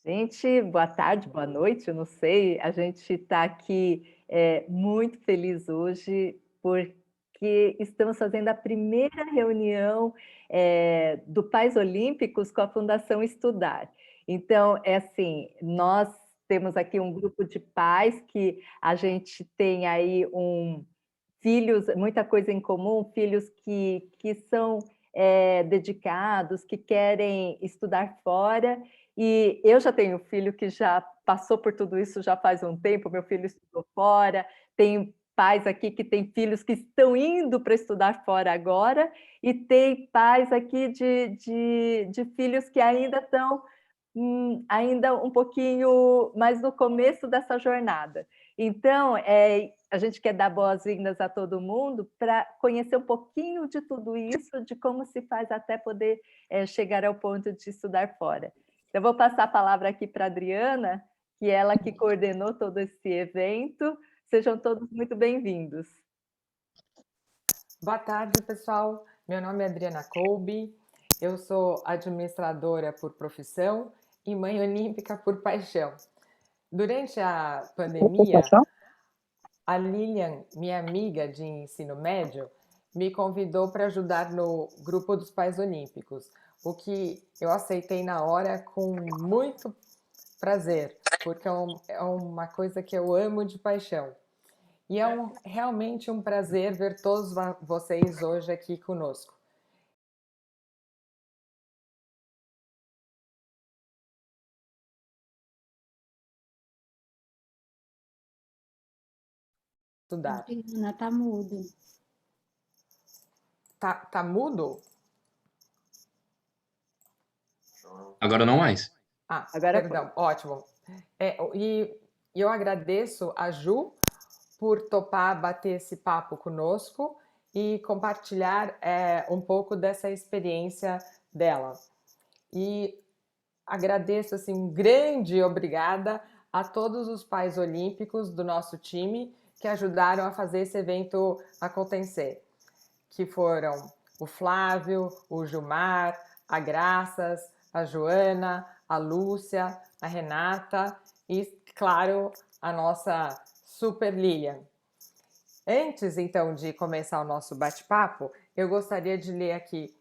Gente, boa tarde, boa noite, eu não sei. A gente está aqui muito feliz hoje porque estamos fazendo a primeira reunião do Pais Olímpicos com a Fundação Estudar. Então, é assim, nós temos aqui um grupo de pais que a gente tem aí filhos, muita coisa em comum, filhos que são dedicados, que querem estudar fora, e eu já tenho filho que já passou por tudo isso já faz um tempo, meu filho estudou fora, tem pais aqui que têm filhos que estão indo para estudar fora agora, e tem pais aqui de filhos que ainda estão ainda um pouquinho mais no começo dessa jornada. Então, a gente quer dar boas-vindas a todo mundo para conhecer um pouquinho de tudo isso, de como se faz até poder chegar ao ponto de estudar fora. Eu vou passar a palavra aqui para a Adriana, que é ela que coordenou todo esse evento. Sejam todos muito bem-vindos. Boa tarde, pessoal. Meu nome é Adriana Kolbe, eu sou administradora por profissão e mãe olímpica por paixão. Durante a pandemia, a Lilian, minha amiga de ensino médio, me convidou para ajudar no grupo dos pais olímpicos, o que eu aceitei na hora com muito prazer, porque é uma coisa que eu amo de paixão. E é realmente um prazer ver todos vocês hoje aqui conosco. Estudar. Adriana, tá mudo. Tá mudo? Agora não mais. Agora Perdão, ótimo. E eu agradeço a Ju por topar bater esse papo conosco e compartilhar um pouco dessa experiência dela. E agradeço assim, um grande obrigada a todos os pais olímpicos do nosso time que ajudaram a fazer esse evento acontecer, que foram o Flávio, o Gilmar, a Graças, a Joana, a Lúcia, a Renata e, claro, a nossa super Lilian. Antes, então, de começar o nosso bate-papo, eu gostaria de ler aqui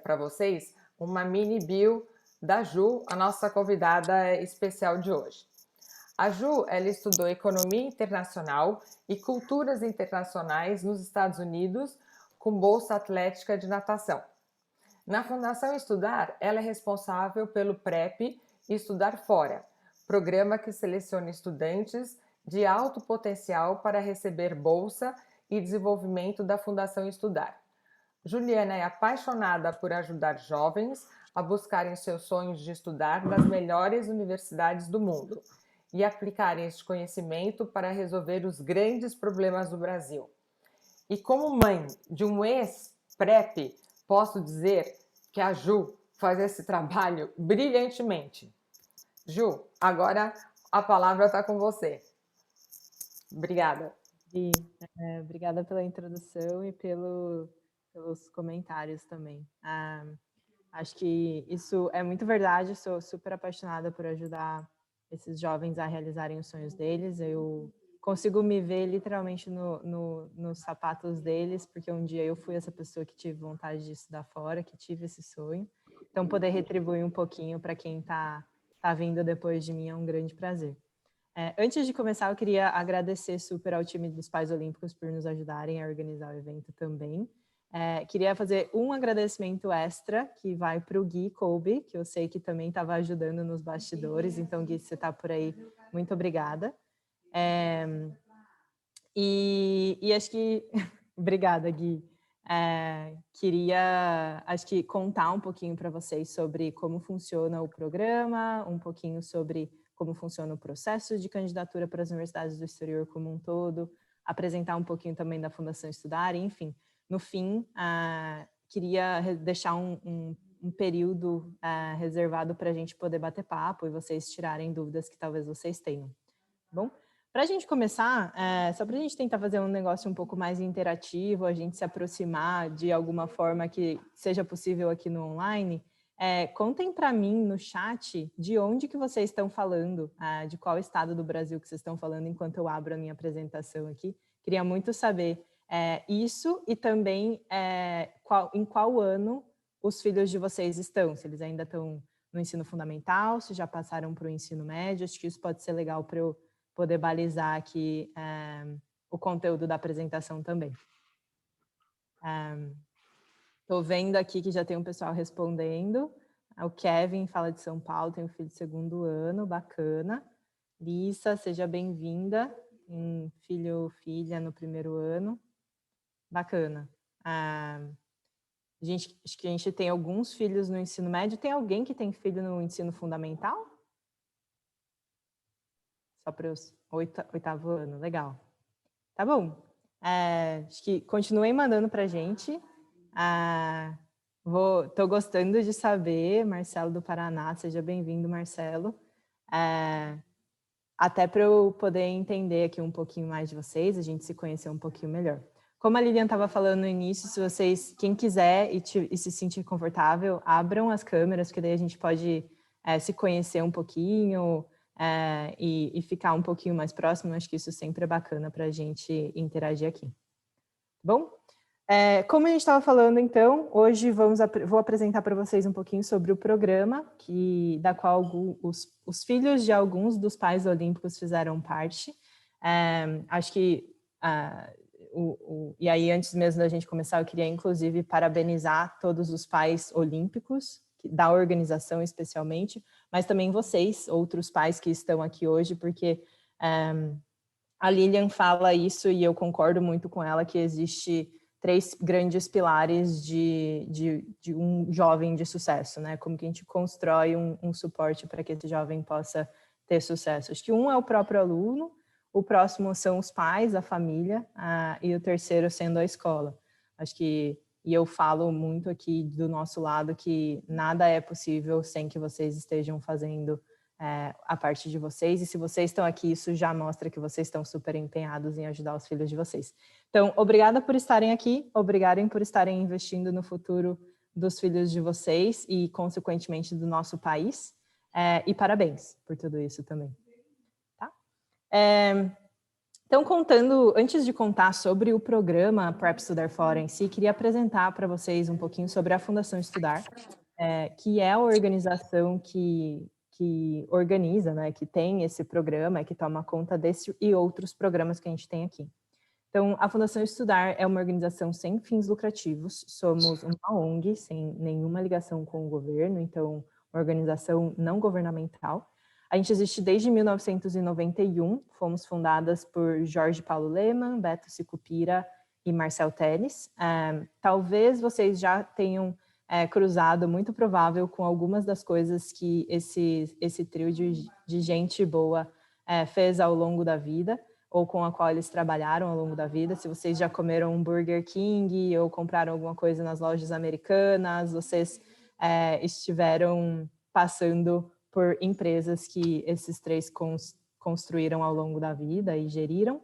para vocês uma mini bio da Ju, a nossa convidada especial de hoje. A Ju, ela estudou Economia Internacional e Culturas Internacionais nos Estados Unidos com bolsa atlética de natação. Na Fundação Estudar, ela é responsável pelo PrEP Estudar Fora, programa que seleciona estudantes de alto potencial para receber bolsa e desenvolvimento da Fundação Estudar. Juliana é apaixonada por ajudar jovens a buscarem seus sonhos de estudar nas melhores universidades do mundo e aplicarem este conhecimento para resolver os grandes problemas do Brasil. E como mãe de um ex-PrEP, posso dizer que a Ju faz esse trabalho brilhantemente. Ju, agora a palavra está com você. Obrigada. Obrigada pela introdução e pelos comentários também. Acho que isso é muito verdade, sou super apaixonada por ajudar esses jovens a realizarem os sonhos deles. Eu consigo me ver literalmente nos sapatos deles, porque um dia eu fui essa pessoa que tive vontade de estudar fora, que tive esse sonho. Então, poder retribuir um pouquinho para quem está vindo depois de mim é um grande prazer. Antes de começar, eu queria agradecer super ao time dos Pais Olímpicos por nos ajudarem a organizar o evento também. Queria fazer um agradecimento extra, que vai para o Gui Kolbe, que eu sei que também estava ajudando nos bastidores. Então, Gui, se você está por aí, muito obrigada. E acho que... Obrigada, Gui. Queria, acho que, contar um pouquinho para vocês sobre como funciona o programa, um pouquinho sobre como funciona o processo de candidatura para as universidades do exterior como um todo, apresentar um pouquinho também da Fundação Estudar, enfim. No fim, queria deixar um período reservado para a gente poder bater papo e vocês tirarem dúvidas que talvez vocês tenham. Bom? Para a gente começar, só para a gente tentar fazer um negócio um pouco mais interativo, a gente se aproximar de alguma forma que seja possível aqui no online, contem para mim no chat de onde que vocês estão falando, de qual estado do Brasil que vocês estão falando enquanto eu abro a minha apresentação aqui. Queria muito saber isso e também em qual ano os filhos de vocês estão, se eles ainda estão no ensino fundamental, se já passaram para o ensino médio. Acho que isso pode ser legal para eu poder balizar aqui o conteúdo da apresentação também. Estou vendo aqui que já tem um pessoal respondendo. O Kevin fala de São Paulo, tem um filho de 2º ano, bacana. Lissa, seja bem-vinda. Tem filho ou filha no 1º ano. Bacana. Acho que a gente tem alguns filhos no ensino médio. Tem alguém que tem filho no ensino fundamental? Só para os 8º ano, legal. Tá bom. Acho que continuem mandando para a gente. Estou gostando de saber, Marcelo do Paraná, seja bem-vindo, Marcelo. Até para eu poder entender aqui um pouquinho mais de vocês, a gente se conhecer um pouquinho melhor. Como a Lilian estava falando no início, se vocês, quem quiser e se sentir confortável, abram as câmeras, porque daí a gente pode se conhecer um pouquinho e ficar um pouquinho mais próximo. Acho que isso sempre é bacana para a gente interagir aqui. Bom? Como a gente estava falando, então, hoje vou apresentar para vocês um pouquinho sobre o programa, da qual os filhos de alguns dos pais olímpicos fizeram parte. Acho que, e aí antes mesmo da gente começar, eu queria inclusive parabenizar todos os pais olímpicos, da organização especialmente, mas também vocês, outros pais que estão aqui hoje, porque a Lilian fala isso e eu concordo muito com ela, que existe 3 grandes pilares de um jovem de sucesso, né? Como que a gente constrói um suporte para que esse jovem possa ter sucesso. Acho que um é o próprio aluno, o próximo são os pais, a família, e o terceiro sendo a escola. Acho que, e eu falo muito aqui do nosso lado que nada é possível sem que vocês estejam fazendo a parte de vocês, e se vocês estão aqui, isso já mostra que vocês estão super empenhados em ajudar os filhos de vocês. Então, obrigada por estarem aqui, obrigada por estarem investindo no futuro dos filhos de vocês e, consequentemente, do nosso país, e parabéns por tudo isso também. Tá? Então, antes de contar sobre o programa Prep Estudar Fora em si, queria apresentar para vocês um pouquinho sobre a Fundação Estudar, que é a organização que organiza, né, que tem esse programa, que toma conta desse e outros programas que a gente tem aqui. Então, a Fundação Estudar é uma organização sem fins lucrativos, somos uma ONG, sem nenhuma ligação com o governo, então, uma organização não governamental. A gente existe desde 1991, fomos fundadas por Jorge Paulo Lemann, Beto Sicupira e Marcel Teles. Talvez vocês já tenham cruzado, muito provável, com algumas das coisas que esse trio de gente boa fez ao longo da vida, ou com a qual eles trabalharam ao longo da vida. Se vocês já comeram um Burger King ou compraram alguma coisa nas lojas americanas, vocês estiveram passando por empresas que esses 3 construíram ao longo da vida e geriram,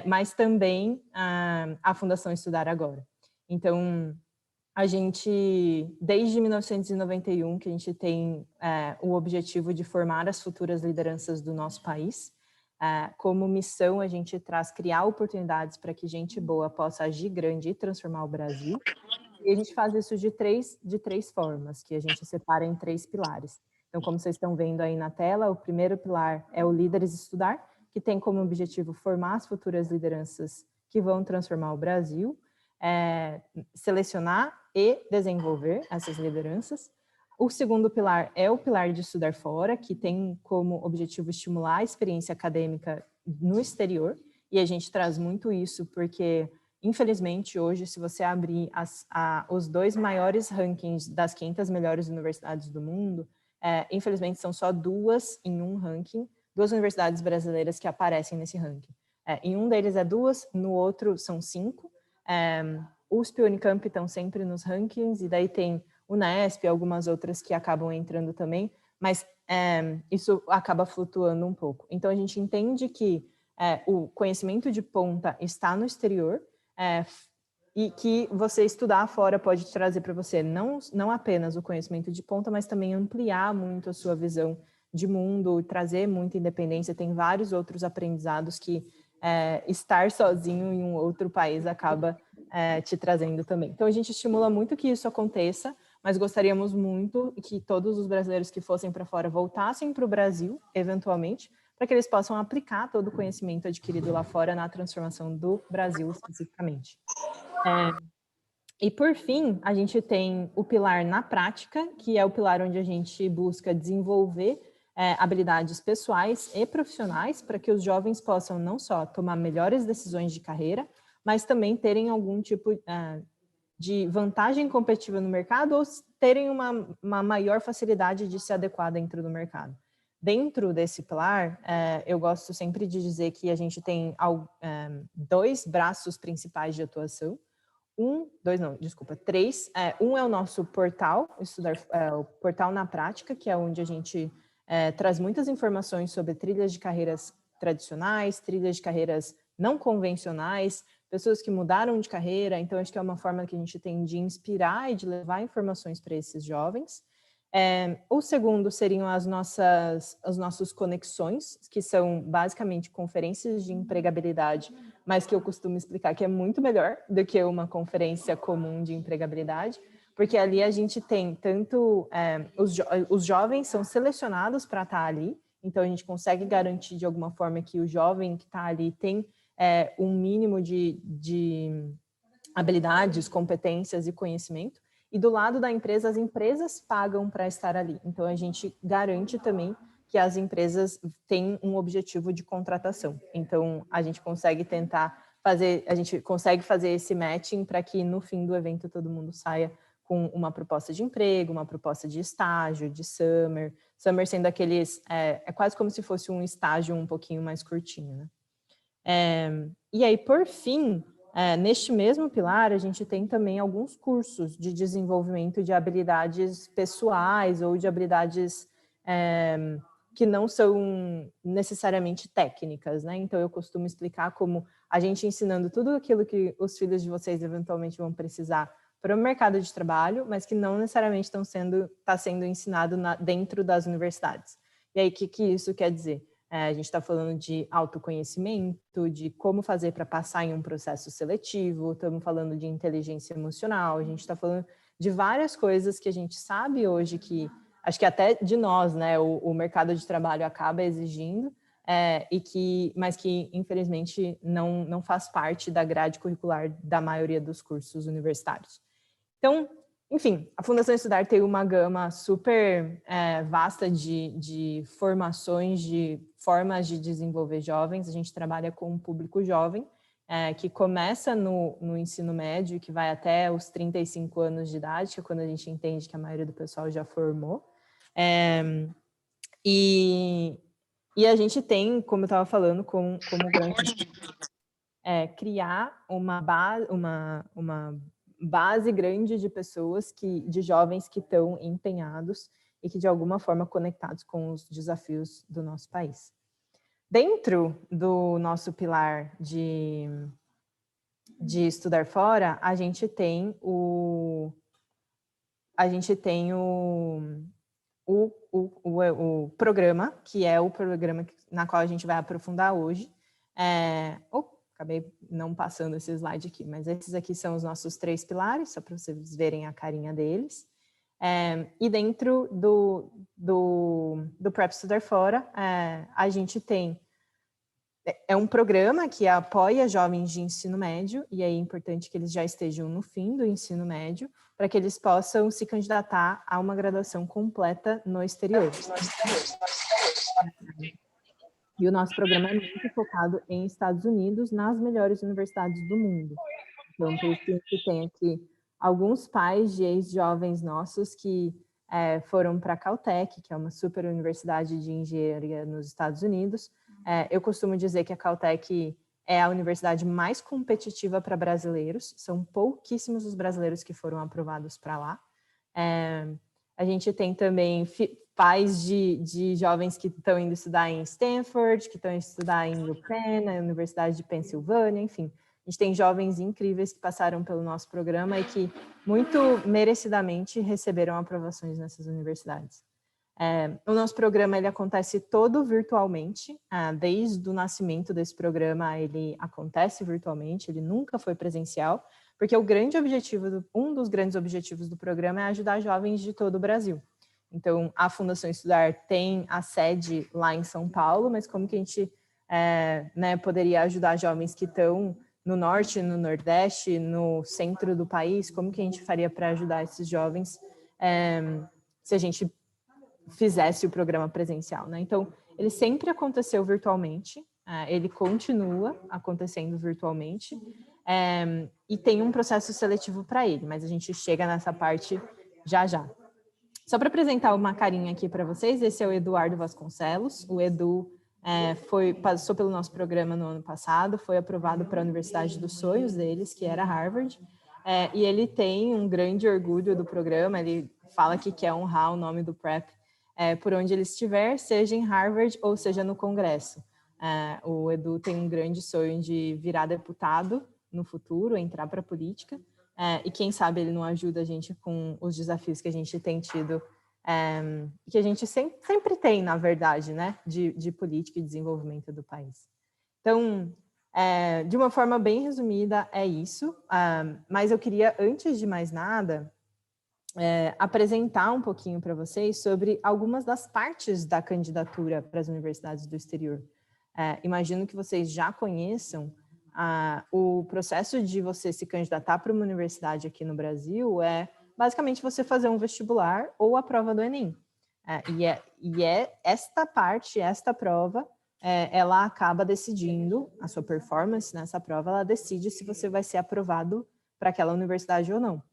mas também a Fundação Estudar Agora. Então, a gente, desde 1991, que a gente tem o objetivo de formar as futuras lideranças do nosso país. Como missão, a gente traz criar oportunidades para que gente boa possa agir grande e transformar o Brasil. E a gente faz isso de três formas, que a gente separa em 3 pilares. Então, como vocês estão vendo aí na tela, o primeiro pilar é o Líderes Estudar, que tem como objetivo formar as futuras lideranças que vão transformar o Brasil, selecionar e desenvolver essas lideranças. O segundo pilar é o pilar de Estudar Fora, que tem como objetivo estimular a experiência acadêmica no exterior, e a gente traz muito isso porque, infelizmente, hoje, se você abrir os 2 maiores rankings das 500 melhores universidades do mundo, infelizmente são só 2 em um ranking, 2 universidades brasileiras que aparecem nesse ranking. Em um deles é 2, no outro são 5. USP e Unicamp estão sempre nos rankings, e daí tem Unesp e algumas outras que acabam entrando também, mas isso acaba flutuando um pouco. Então, a gente entende que o conhecimento de ponta está no exterior, e que você estudar fora pode trazer para você não apenas o conhecimento de ponta, mas também ampliar muito a sua visão de mundo, trazer muita independência. Tem vários outros aprendizados que estar sozinho em um outro país acaba te trazendo também. Então, a gente estimula muito que isso aconteça, mas gostaríamos muito que todos os brasileiros que fossem para fora voltassem para o Brasil, eventualmente, para que eles possam aplicar todo o conhecimento adquirido lá fora na transformação do Brasil especificamente. E por fim, a gente tem o pilar na prática, que é o pilar onde a gente busca desenvolver habilidades pessoais e profissionais para que os jovens possam não só tomar melhores decisões de carreira, mas também terem algum tipo de vantagem competitiva no mercado ou terem uma maior facilidade de se adequar dentro do mercado. Dentro desse pilar, eu gosto sempre de dizer que a gente tem 2 braços principais de atuação. 3. Um é o nosso portal, o portal na prática, que é onde a gente traz muitas informações sobre trilhas de carreiras tradicionais, trilhas de carreiras não convencionais, pessoas que mudaram de carreira. Então, acho que é uma forma que a gente tem de inspirar e de levar informações para esses jovens. O segundo seriam as nossas conexões, que são basicamente conferências de empregabilidade, mas que eu costumo explicar que é muito melhor do que uma conferência comum de empregabilidade, porque ali a gente tem tanto os jovens são selecionados para estar ali, então a gente consegue garantir de alguma forma que o jovem que está ali tem um mínimo de habilidades, competências e conhecimento. E do lado da empresa, as empresas pagam para estar ali. Então, a gente garante também que as empresas têm um objetivo de contratação. Então, a gente consegue fazer esse matching para que no fim do evento todo mundo saia com uma proposta de emprego, uma proposta de estágio, de summer sendo aqueles, é quase como se fosse um estágio um pouquinho mais curtinho, né? E aí, por fim, neste mesmo pilar, a gente tem também alguns cursos de desenvolvimento de habilidades pessoais ou de habilidades que não são necessariamente técnicas, né? Então, eu costumo explicar como a gente ensinando tudo aquilo que os filhos de vocês eventualmente vão precisar para o mercado de trabalho, mas que não necessariamente está sendo ensinado dentro das universidades. E aí, o que isso quer dizer? A gente está falando de autoconhecimento, de como fazer para passar em um processo seletivo, estamos falando de inteligência emocional, a gente está falando de várias coisas que a gente sabe hoje que, acho que até de nós, né, o mercado de trabalho acaba exigindo, mas que, infelizmente, não faz parte da grade curricular da maioria dos cursos universitários. Então, enfim, a Fundação Estudar tem uma gama super vasta de formações, de formas de desenvolver jovens. A gente trabalha com um público jovem, que começa no ensino médio, que vai até os 35 anos de idade, que é quando a gente entende que a maioria do pessoal já formou. E a gente tem, como eu estava falando, como grande criar uma base grande de pessoas, de jovens que estão empenhados e que de alguma forma conectados com os desafios do nosso país. Dentro do nosso pilar de estudar fora, a gente tem o programa, que é o programa na qual a gente vai aprofundar hoje. Acabei não passando esse slide aqui, mas esses aqui são os nossos 3 pilares, só para vocês verem a carinha deles. E dentro do Prep Estudar Fora, a gente tem um programa que apoia jovens de ensino médio, e aí é importante que eles já estejam no fim do ensino médio, para que eles possam se candidatar a uma graduação completa no exterior. E o nosso programa é muito focado em Estados Unidos, nas melhores universidades do mundo. Então, por isso que a gente tem aqui alguns pais de ex-jovens nossos que foram para a Caltech, que é uma super universidade de engenharia nos Estados Unidos. Eu costumo dizer que a Caltech é a universidade mais competitiva para brasileiros. São pouquíssimos os brasileiros que foram aprovados para lá. A gente tem também pais de jovens que estão indo estudar em Stanford, que estão indo estudar em UPenn, na Universidade de Pensilvânia, enfim. A A gente tem jovens incríveis que passaram pelo nosso programa e que muito merecidamente receberam aprovações nessas universidades. O nosso programa ele acontece todo virtualmente, desde o nascimento desse programa ele acontece virtualmente, ele nunca foi presencial, porque um dos grandes objetivos do programa é ajudar jovens de todo o Brasil. Então, a Fundação Estudar tem a sede lá em São Paulo, mas como que a gente poderia ajudar jovens que estão no norte, no nordeste, no centro do país, como que a gente faria para ajudar esses jovens se a gente fizesse o programa presencial, né? Então, ele sempre aconteceu virtualmente, ele continua acontecendo virtualmente, e tem um processo seletivo para ele, mas a gente chega nessa parte já já. Só para apresentar uma carinha aqui para vocês, esse é o Eduardo Vasconcelos. O Edu passou pelo nosso programa no ano passado, foi aprovado para a Universidade dos Sonhos deles, que era Harvard, e ele tem um grande orgulho do programa, ele fala que quer honrar o nome do PrEP por onde ele estiver, seja em Harvard ou seja no Congresso. O Edu tem um grande sonho de virar deputado no futuro, entrar para a política, e quem sabe ele não ajuda a gente com os desafios que a gente tem tido, que a gente sempre tem, na verdade, né, de política e desenvolvimento do país. Então, de uma forma bem resumida, é isso, mas eu queria, antes de mais nada, apresentar um pouquinho para vocês sobre algumas das partes da candidatura para as universidades do exterior. Imagino que vocês já conheçam o processo de você se candidatar para uma universidade aqui no Brasil basicamente você fazer um vestibular ou a prova do Enem. Esta parte, esta prova, ela acaba decidindo, a sua performance nessa prova, ela decide se você vai ser aprovado para aquela universidade ou não.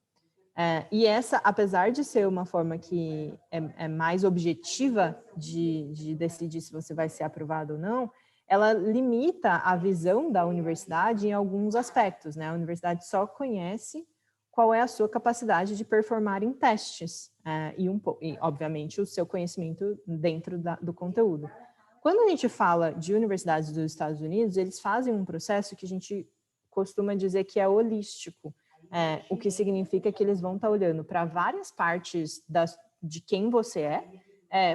E essa, apesar de ser uma forma que é mais objetiva de decidir se você vai ser aprovado ou não, ela limita a visão da universidade em alguns aspectos, né? A universidade só conhece qual é a sua capacidade de performar em testes e, obviamente, o seu conhecimento dentro do conteúdo. Quando a gente fala de universidades dos Estados Unidos, eles fazem um processo que a gente costuma dizer que é holístico, o que significa que eles vão estar olhando para várias partes de quem você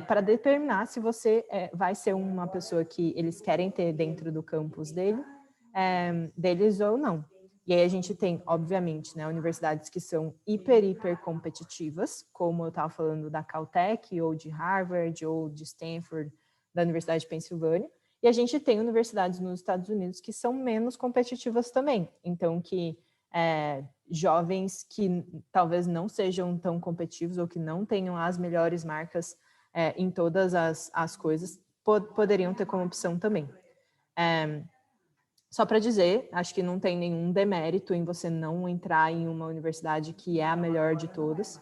para determinar se você vai ser uma pessoa que eles querem ter dentro do campus deles ou não. E aí a gente tem, obviamente, né, universidades que são hiper competitivas, como eu estava falando da Caltech, ou de Harvard, ou de Stanford, da Universidade de Pensilvânia, e a gente tem universidades nos Estados Unidos que são menos competitivas também, então que jovens que talvez não sejam tão competitivos ou que não tenham as melhores marcas em todas as coisas, poderiam ter como opção também. Só para dizer, acho que não tem nenhum demérito em você não entrar em uma universidade que é a melhor de todas.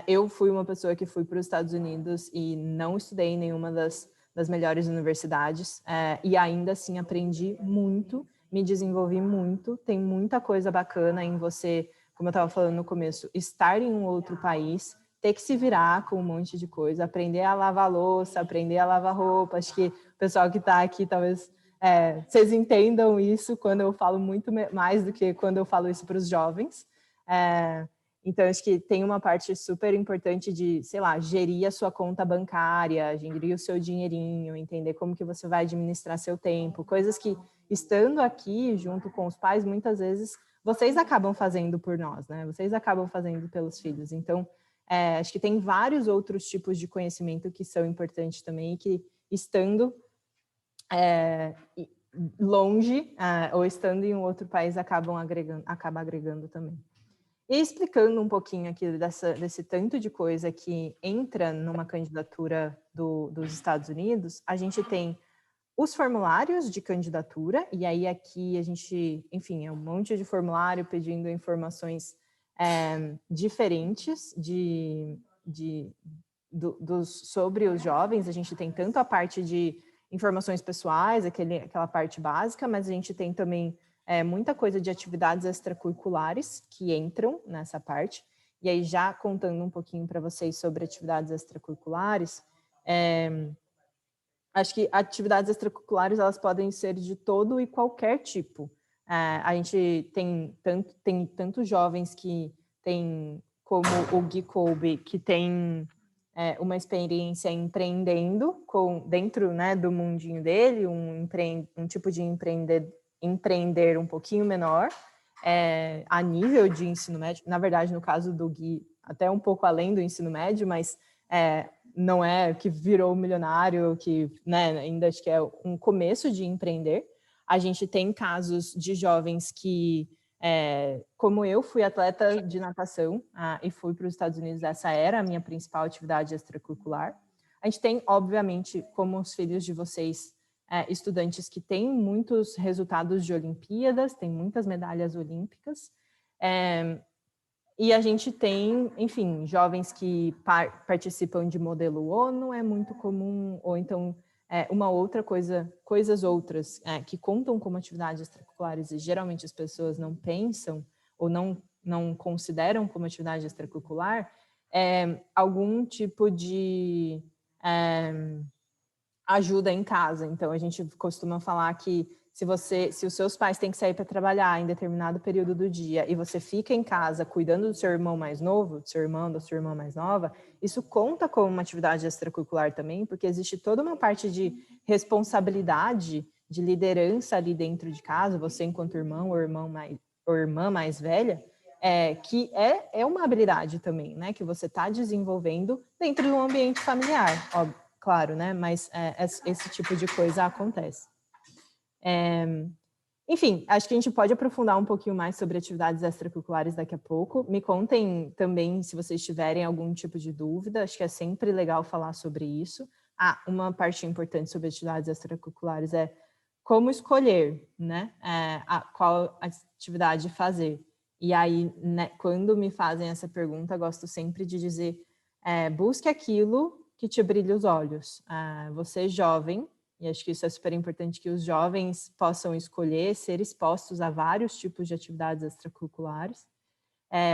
Eu fui uma pessoa que fui para os Estados Unidos e não estudei em nenhuma das melhores universidades, e ainda assim aprendi muito, me desenvolvi muito, tem muita coisa bacana em você, como eu estava falando no começo, estar em um outro país, ter que se virar com um monte de coisa, aprender a lavar louça, aprender a lavar roupa. Acho que o pessoal que está aqui, talvez vocês entendam isso quando eu falo muito mais do que quando eu falo isso para os jovens. Então, acho que tem uma parte super importante de, sei lá, gerir a sua conta bancária, gerir o seu dinheirinho, entender como que você vai administrar seu tempo, coisas que, estando aqui junto com os pais, muitas vezes vocês acabam fazendo por nós, né? Vocês acabam fazendo pelos filhos. Então, acho que tem vários outros tipos de conhecimento que são importantes também e que, estando longe ou estando em um outro país, acaba agregando também. E explicando um pouquinho aqui desse tanto de coisa que entra numa candidatura dos Estados Unidos, a gente tem os formulários de candidatura, e aí aqui a gente, enfim, é um monte de formulário pedindo informações diferentes sobre os jovens. A gente tem tanto a parte de informações pessoais, aquela parte básica, mas a gente tem também muita coisa de atividades extracurriculares que entram nessa parte. E aí, já contando um pouquinho para vocês sobre atividades extracurriculares, acho que atividades extracurriculares elas podem ser de todo e qualquer tipo. A gente tem tantos jovens que tem, como o Gui Kolbe, que tem uma experiência empreendendo dentro, né, do mundinho dele, um tipo de empreender um pouquinho menor, a nível de ensino médio. Na verdade, no caso do Gui, até um pouco além do ensino médio, mas não é que virou milionário, que, né, ainda acho que é um começo de empreender. A gente tem casos de jovens que, como eu, fui atleta de natação e fui para os Estados Unidos, essa era a minha principal atividade extracurricular. A gente tem, obviamente, como os filhos de vocês, estudantes que têm muitos resultados de Olimpíadas, têm muitas medalhas olímpicas, e a gente tem, enfim, jovens que participam de modelo ONU, é muito comum, ou então uma outra coisas outras que contam como atividades extracurriculares e geralmente as pessoas não pensam ou não consideram como atividade extracurricular, algum tipo de ajuda em casa. Então, a gente costuma falar que se os seus pais têm que sair para trabalhar em determinado período do dia e você fica em casa cuidando do seu irmão mais novo, do seu irmão, da sua irmã mais nova, isso conta como uma atividade extracurricular também, porque existe toda uma parte de responsabilidade, de liderança ali dentro de casa, você enquanto irmão ou irmã mais velha, que é uma habilidade também, né, que você está desenvolvendo dentro do ambiente familiar, óbvio, claro, né, mas esse tipo de coisa acontece. Enfim, acho que a gente pode aprofundar um pouquinho mais sobre atividades extracurriculares daqui a pouco. Me contem também se vocês tiverem algum tipo de dúvida, acho que é sempre legal falar sobre isso. Uma parte importante sobre atividades extracurriculares é como escolher, né, qual atividade fazer. E aí, né, quando me fazem essa pergunta, gosto sempre de dizer, busque aquilo que te brilha os olhos. Você jovem, e acho que isso é super importante, que os jovens possam escolher ser expostos a vários tipos de atividades extracurriculares,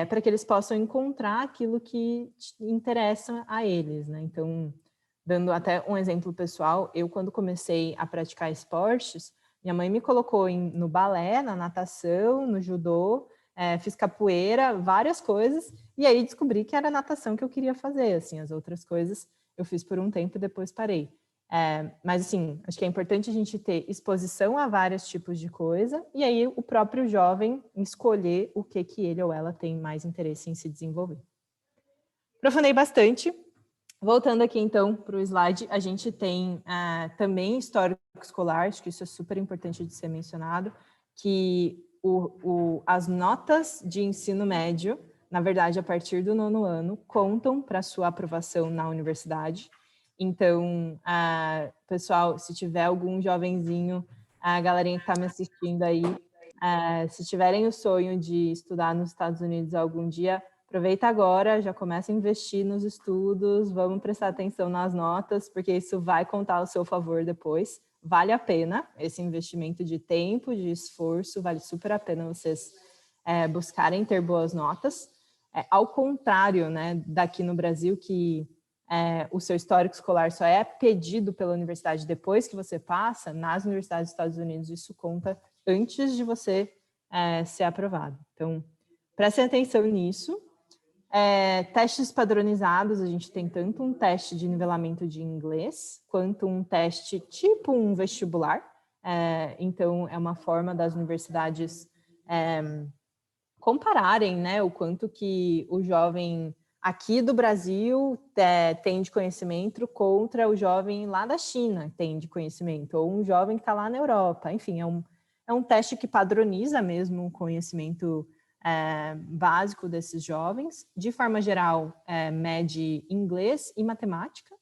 para que eles possam encontrar aquilo que interessa a eles, né? Então, dando até um exemplo pessoal, eu quando comecei a praticar esportes, minha mãe me colocou no balé, na natação, no judô, fiz capoeira, várias coisas, e aí descobri que era a natação que eu queria fazer, assim, as outras coisas eu fiz por um tempo e depois parei. Mas, assim, acho que é importante a gente ter exposição a vários tipos de coisa e aí o próprio jovem escolher o que ele ou ela tem mais interesse em se desenvolver. Aprofundei bastante. Voltando aqui, então, para o slide, a gente tem também histórico escolar, acho que isso é super importante de ser mencionado, que as notas de ensino médio, na verdade, a partir do 9º ano, contam para sua aprovação na universidade. Então, pessoal, se tiver algum jovenzinho, a galerinha que está me assistindo aí, se tiverem o sonho de estudar nos Estados Unidos algum dia, aproveita agora, já começa a investir nos estudos, vamos prestar atenção nas notas, porque isso vai contar ao seu favor depois. Vale a pena esse investimento de tempo, de esforço, vale super a pena vocês buscarem ter boas notas. Ao contrário, né, daqui no Brasil, que o seu histórico escolar só é pedido pela universidade depois que você passa, nas universidades dos Estados Unidos isso conta antes de você ser aprovado. Então, prestem atenção nisso. Testes padronizados, a gente tem tanto um teste de nivelamento de inglês, quanto um teste tipo um vestibular. Então, é uma forma das universidades compararem, né, o quanto que o jovem aqui do Brasil tem de conhecimento contra o jovem lá da China tem de conhecimento, ou um jovem que está lá na Europa. Enfim, é um teste que padroniza mesmo o conhecimento básico desses jovens. De forma geral, mede inglês e matemática.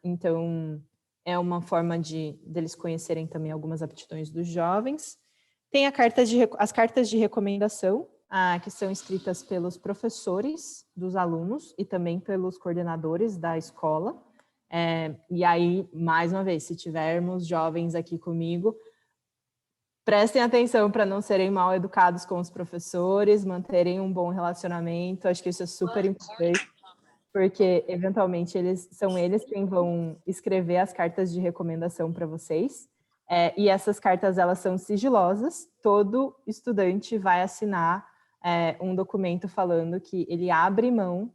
Então, é uma forma deles conhecerem também algumas aptidões dos jovens. Tem as cartas de recomendação, que são escritas pelos professores dos alunos e também pelos coordenadores da escola. E aí, mais uma vez, se tivermos jovens aqui comigo, prestem atenção para não serem mal educados com os professores, manterem um bom relacionamento, acho que isso é super importante, porque eventualmente são eles quem vão escrever as cartas de recomendação para vocês. E essas cartas, elas são sigilosas, todo estudante vai assinar um documento falando que ele abre mão.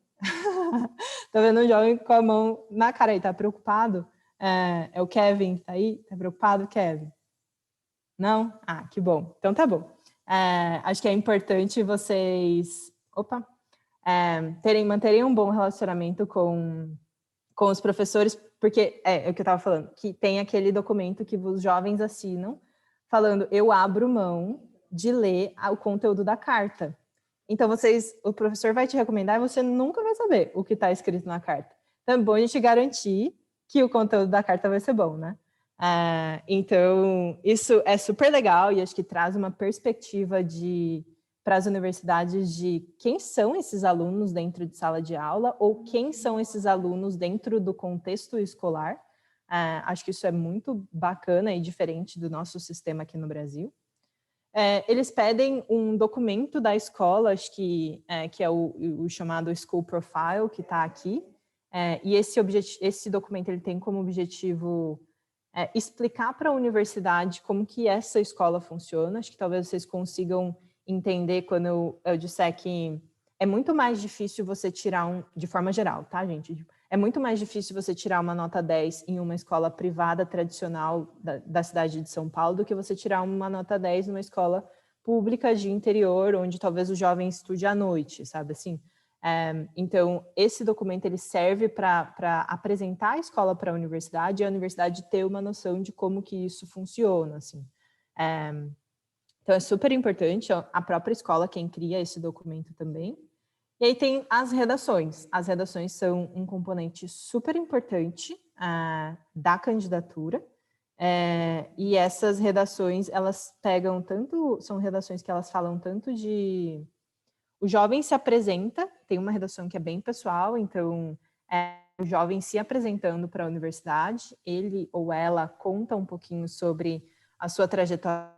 Tô vendo um jovem com a mão na cara aí, tá preocupado? É o Kevin que tá aí? Tá preocupado, Kevin? Não? Ah, que bom. Então tá bom. Acho que é importante vocês manterem um bom relacionamento com os professores, porque é o que eu estava falando, que tem aquele documento que os jovens assinam, falando, eu abro mão de ler o conteúdo da carta. Então, o professor vai te recomendar e você nunca vai saber o que está escrito na carta. Então, é bom a gente garantir que o conteúdo da carta vai ser bom, né? Então, isso é super legal e acho que traz uma perspectiva para as universidades de quem são esses alunos dentro de sala de aula ou quem são esses alunos dentro do contexto escolar. Acho que isso é muito bacana e diferente do nosso sistema aqui no Brasil. Eles pedem um documento da escola, acho que é o chamado School Profile, que está aqui. E esse documento ele tem como objetivo explicar para a universidade como que essa escola funciona. Acho que talvez vocês consigam entender quando eu disser que é muito mais difícil você tirar de forma geral, tá, gente? É muito mais difícil você tirar uma nota 10 em uma escola privada tradicional da cidade de São Paulo do que você tirar uma nota 10 numa escola pública de interior, onde talvez o jovem estude à noite, sabe assim? Então, esse documento ele serve para apresentar a escola para a universidade e a universidade ter uma noção de como que isso funciona, assim. Então, é super importante, a própria escola quem cria esse documento também. E aí tem as redações. As redações são um componente super importante da candidatura. E essas redações, elas são redações que elas falam tanto de... O jovem se apresenta, tem uma redação que é bem pessoal, então o jovem se apresentando para a universidade, ele ou ela conta um pouquinho sobre a sua trajetória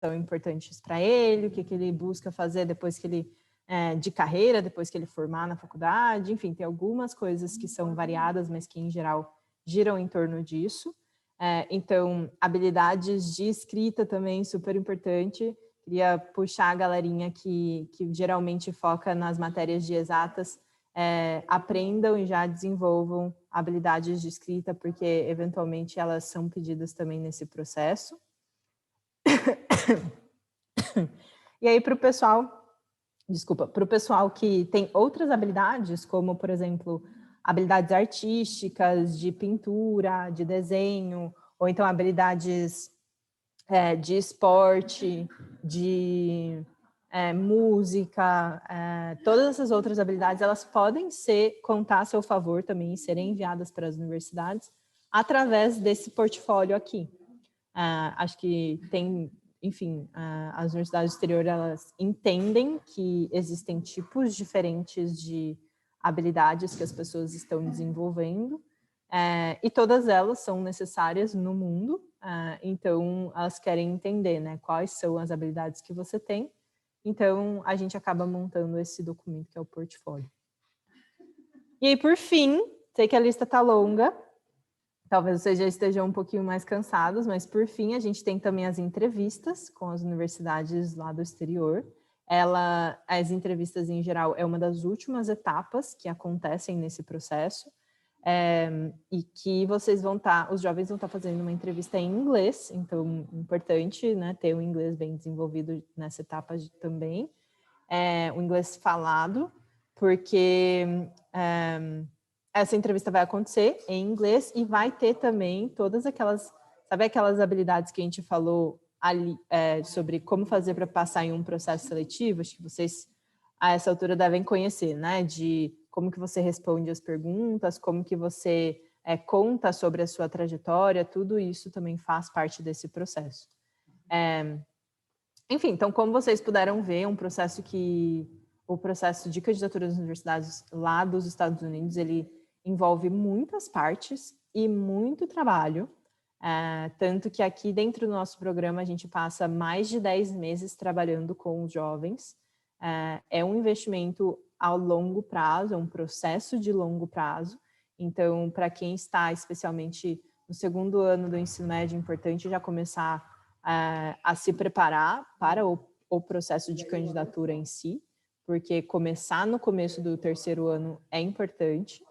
tão importantes para ele, o que ele busca fazer depois que ele de carreira, depois que ele formar na faculdade, enfim, tem algumas coisas que são variadas, mas que em geral giram em torno disso. Então, habilidades de escrita também, super importante. Queria puxar a galerinha que geralmente foca nas matérias de exatas, aprendam e já desenvolvam habilidades de escrita, porque eventualmente elas são pedidas também nesse processo. E aí, para o pessoal que tem outras habilidades, como, por exemplo, habilidades artísticas, de pintura, de desenho, ou então habilidades de esporte, de música, todas essas outras habilidades, elas podem contar a seu favor também e serem enviadas para as universidades através desse portfólio aqui. Acho que tem... Enfim, as universidades do exterior, elas entendem que existem tipos diferentes de habilidades que as pessoas estão desenvolvendo, e todas elas são necessárias no mundo, então elas querem entender, né, quais são as habilidades que você tem, então a gente acaba montando esse documento que é o portfólio. E aí, por fim, sei que a lista está longa, talvez vocês já estejam um pouquinho mais cansados, mas por fim a gente tem também as entrevistas com as universidades lá do exterior. As entrevistas em geral é uma das últimas etapas que acontecem nesse processo, e que os jovens vão estar fazendo uma entrevista em inglês, então importante, né, ter o inglês bem desenvolvido nessa etapa também, o inglês falado, porque essa entrevista vai acontecer em inglês e vai ter também todas aquelas habilidades que a gente falou ali, sobre como fazer para passar em um processo seletivo, acho que vocês a essa altura devem conhecer, né, de como que você responde as perguntas, como que você conta sobre a sua trajetória, tudo isso também faz parte desse processo. Enfim, então, como vocês puderam ver, o processo de candidatura das universidades lá dos Estados Unidos, ele envolve muitas partes e muito trabalho, tanto que aqui dentro do nosso programa a gente passa mais de 10 meses trabalhando com os jovens. É um investimento a longo prazo, é um processo de longo prazo, então para quem está especialmente no segundo ano do ensino médio é importante já começar a se preparar para o processo de candidatura em si, porque começar no começo do terceiro ano é importante.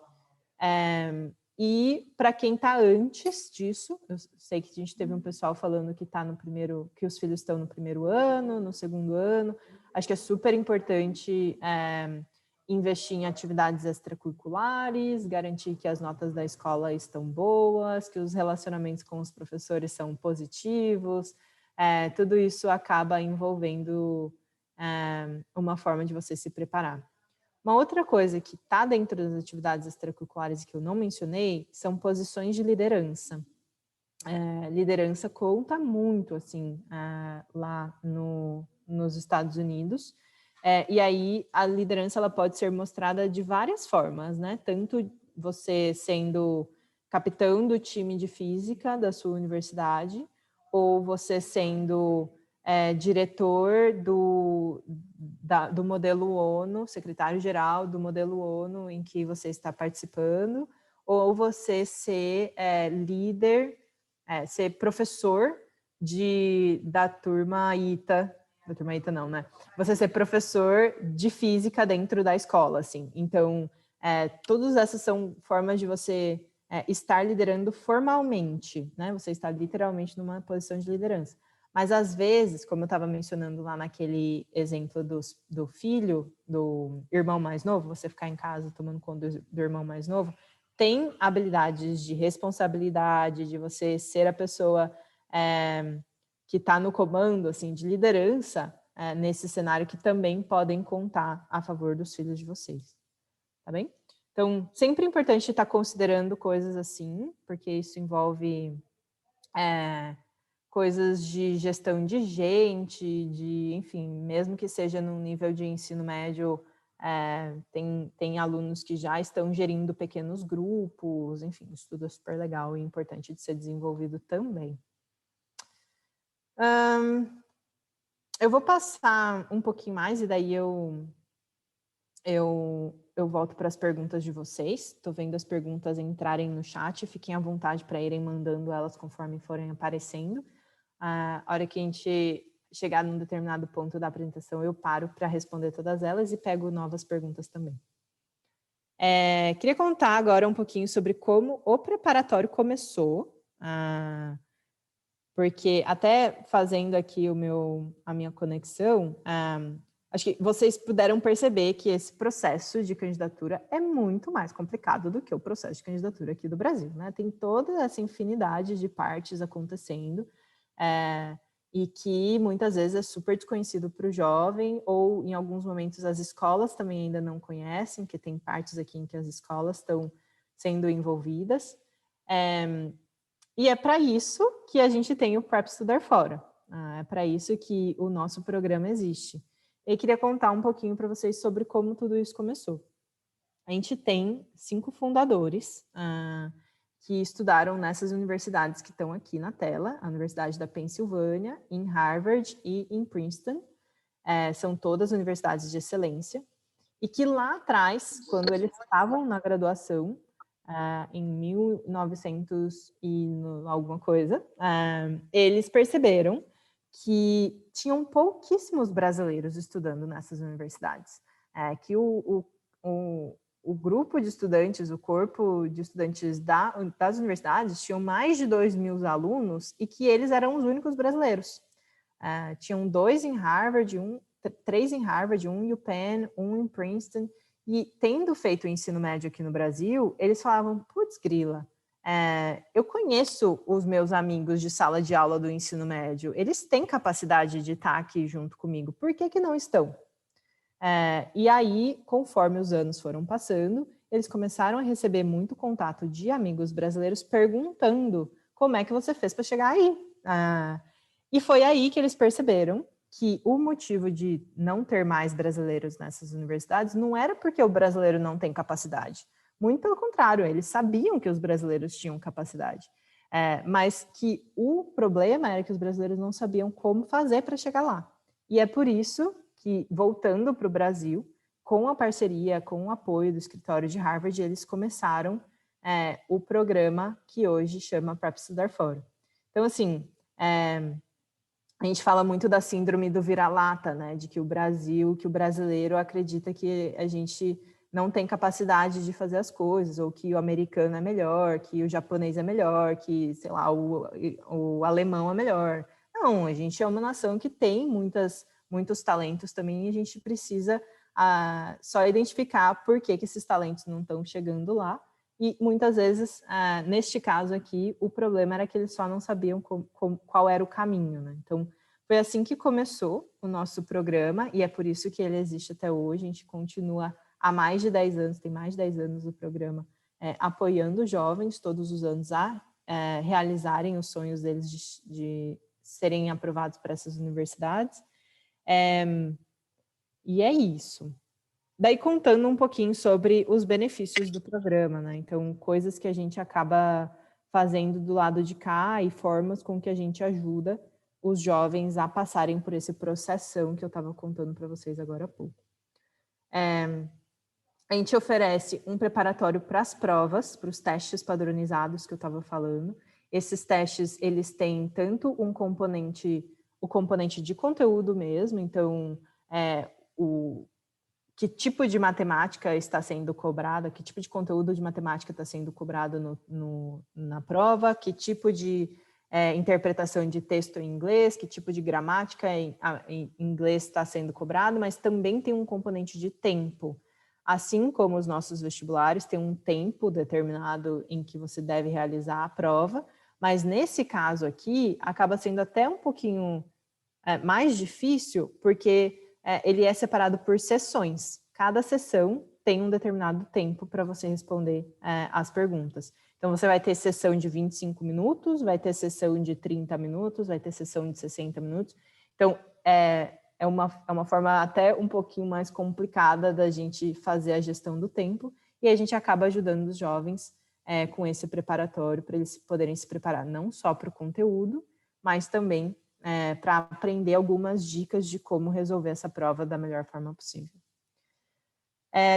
E para quem está antes disso, eu sei que a gente teve um pessoal falando que tá no primeiro, que os filhos estão no primeiro ano, no segundo ano. Acho que é super importante investir em atividades extracurriculares, garantir que as notas da escola estão boas, que os relacionamentos com os professores são positivos. Tudo isso acaba envolvendo uma forma de você se preparar. Uma outra coisa que está dentro das atividades extracurriculares que eu não mencionei são posições de liderança. Liderança conta muito, assim, lá nos Estados Unidos. E aí a liderança ela pode ser mostrada de várias formas, né? Tanto você sendo capitão do time de física da sua universidade, ou você sendo diretor do modelo ONU, secretário-geral do modelo ONU em que você está participando, ou você ser líder, ser professor da turma ITA, da turma ITA não, né? Você ser professor de física dentro da escola, assim. Então, todas essas são formas de você estar liderando formalmente, né? Você está literalmente numa posição de liderança. Mas, às vezes, como eu estava mencionando lá naquele exemplo do filho, do irmão mais novo, você ficar em casa tomando conta do irmão mais novo, tem habilidades de responsabilidade, de você ser a pessoa que está no comando, assim, de liderança, nesse cenário que também podem contar a favor dos filhos de vocês. Tá bem? Então, sempre é importante estar considerando coisas assim, porque isso envolve coisas de gestão de gente, enfim, mesmo que seja no nível de ensino médio, tem alunos que já estão gerindo pequenos grupos, enfim, isso tudo é super legal e importante de ser desenvolvido também. Eu vou passar um pouquinho mais e daí eu volto para as perguntas de vocês. Estou vendo as perguntas entrarem no chat, fiquem à vontade para irem mandando elas conforme forem aparecendo. A hora que a gente chegar num determinado ponto da apresentação, eu paro para responder todas elas e pego novas perguntas também. Queria contar agora um pouquinho sobre como o preparatório começou, porque até fazendo aqui a minha conexão, acho que vocês puderam perceber que esse processo de candidatura é muito mais complicado do que o processo de candidatura aqui do Brasil, né? Tem toda essa infinidade de partes acontecendo, e que muitas vezes é super desconhecido para o jovem, ou em alguns momentos as escolas também ainda não conhecem, que tem partes aqui em que as escolas estão sendo envolvidas. E é para isso que a gente tem o Prep Estudar Fora. É para isso que o nosso programa existe. Eu queria contar um pouquinho para vocês sobre como tudo isso começou. A gente tem 5 fundadores que estudaram nessas universidades que estão aqui na tela, a Universidade da Pensilvânia, em Harvard e em Princeton. São todas universidades de excelência. E que lá atrás, quando eles estavam na graduação, em 1900 e alguma coisa, eles perceberam que tinham pouquíssimos brasileiros estudando nessas universidades. Que o grupo de estudantes, o corpo de estudantes das universidades tinham mais de 2.000 alunos e que eles eram os únicos brasileiros. Tinham 2 em Harvard, 3 em Harvard, 1 em UPenn, 1 em Princeton. E tendo feito o ensino médio aqui no Brasil, eles falavam, putz, grila, eu conheço os meus amigos de sala de aula do ensino médio, eles têm capacidade de estar aqui junto comigo, por que não estão? E aí, conforme os anos foram passando, eles começaram a receber muito contato de amigos brasileiros perguntando como é que você fez para chegar aí. E foi aí que eles perceberam que o motivo de não ter mais brasileiros nessas universidades não era porque o brasileiro não tem capacidade. Muito pelo contrário, eles sabiam que os brasileiros tinham capacidade. Mas que o problema era que os brasileiros não sabiam como fazer para chegar lá. E é por isso que, voltando para o Brasil, com a parceria, com o apoio do escritório de Harvard, eles começaram o programa que hoje chama Prep Estudar Fora. Então, assim, a gente fala muito da síndrome do vira-lata, né? De que o brasileiro acredita que a gente não tem capacidade de fazer as coisas, ou que o americano é melhor, que o japonês é melhor, que, sei lá, o alemão é melhor. Não, a gente é uma nação que tem muitos talentos também, e a gente precisa só identificar por que esses talentos não estão chegando lá. E muitas vezes, neste caso aqui, o problema era que eles só não sabiam qual era o caminho, né? Então, foi assim que começou o nosso programa, e é por isso que ele existe até hoje. A gente continua há mais de 10 anos, tem mais de 10 anos o programa, apoiando jovens todos os anos a realizarem os sonhos deles de serem aprovados para essas universidades. E é isso. Daí, contando um pouquinho sobre os benefícios do programa, né? Então, coisas que a gente acaba fazendo do lado de cá e formas com que a gente ajuda os jovens a passarem por esse processão que eu estava contando para vocês agora há pouco. A gente oferece um preparatório para as provas, para os testes padronizados que eu estava falando. Esses testes, eles têm tanto o componente de conteúdo mesmo, então, que tipo de matemática está sendo cobrada, que tipo de conteúdo de matemática está sendo cobrado na prova, que tipo de interpretação de texto em inglês, que tipo de gramática em inglês está sendo cobrado, mas também tem um componente de tempo. Assim como os nossos vestibulares, tem um tempo determinado em que você deve realizar a prova, mas nesse caso aqui, acaba sendo até um pouquinho mais difícil, porque ele é separado por sessões. Cada sessão tem um determinado tempo para você responder as perguntas. Então, você vai ter sessão de 25 minutos, vai ter sessão de 30 minutos, vai ter sessão de 60 minutos. Então, é uma forma até um pouquinho mais complicada da gente fazer a gestão do tempo, e a gente acaba ajudando os jovens com esse preparatório, para eles poderem se preparar não só para o conteúdo, mas também para aprender algumas dicas de como resolver essa prova da melhor forma possível.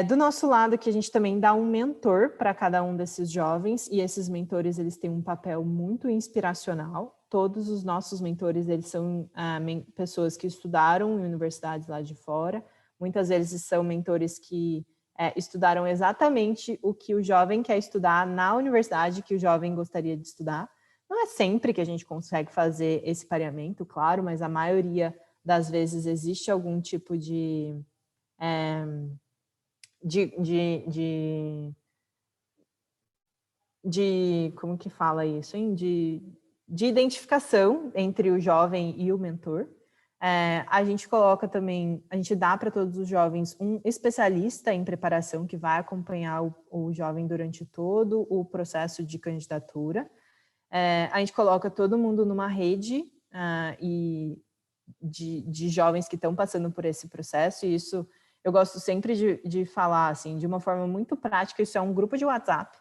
Do nosso lado, que a gente também dá um mentor para cada um desses jovens, e esses mentores, eles têm um papel muito inspiracional. Todos os nossos mentores, eles são pessoas que estudaram em universidades lá de fora. Muitas vezes são mentores que estudaram exatamente o que o jovem quer estudar na universidade que o jovem gostaria de estudar. Não é sempre que a gente consegue fazer esse pareamento, claro, mas a maioria das vezes existe algum tipo de como que fala isso, hein? De identificação entre o jovem e o mentor. A gente coloca também, a gente dá para todos os jovens um especialista em preparação que vai acompanhar o jovem durante todo o processo de candidatura. A gente coloca todo mundo numa rede e de jovens que estão passando por esse processo, e isso eu gosto sempre de falar assim, de uma forma muito prática. Isso é um grupo de WhatsApp,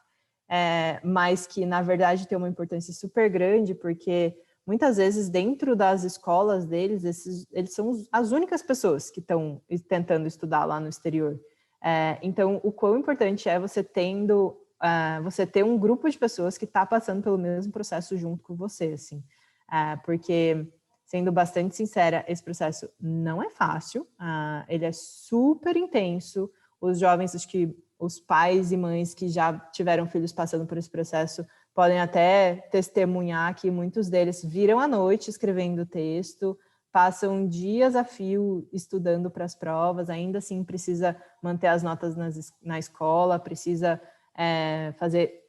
mas que na verdade tem uma importância super grande, porque muitas vezes dentro das escolas deles, eles são as únicas pessoas que estão tentando estudar lá no exterior. Então, o quão importante é você ter um grupo de pessoas que está passando pelo mesmo processo junto com você, assim, porque, sendo bastante sincera, esse processo não é fácil, ele é super intenso. Os jovens, acho que os pais e mães que já tiveram filhos passando por esse processo podem até testemunhar que muitos deles viram à noite escrevendo texto, passam dias a fio estudando para as provas, ainda assim precisa manter as notas na escola, precisa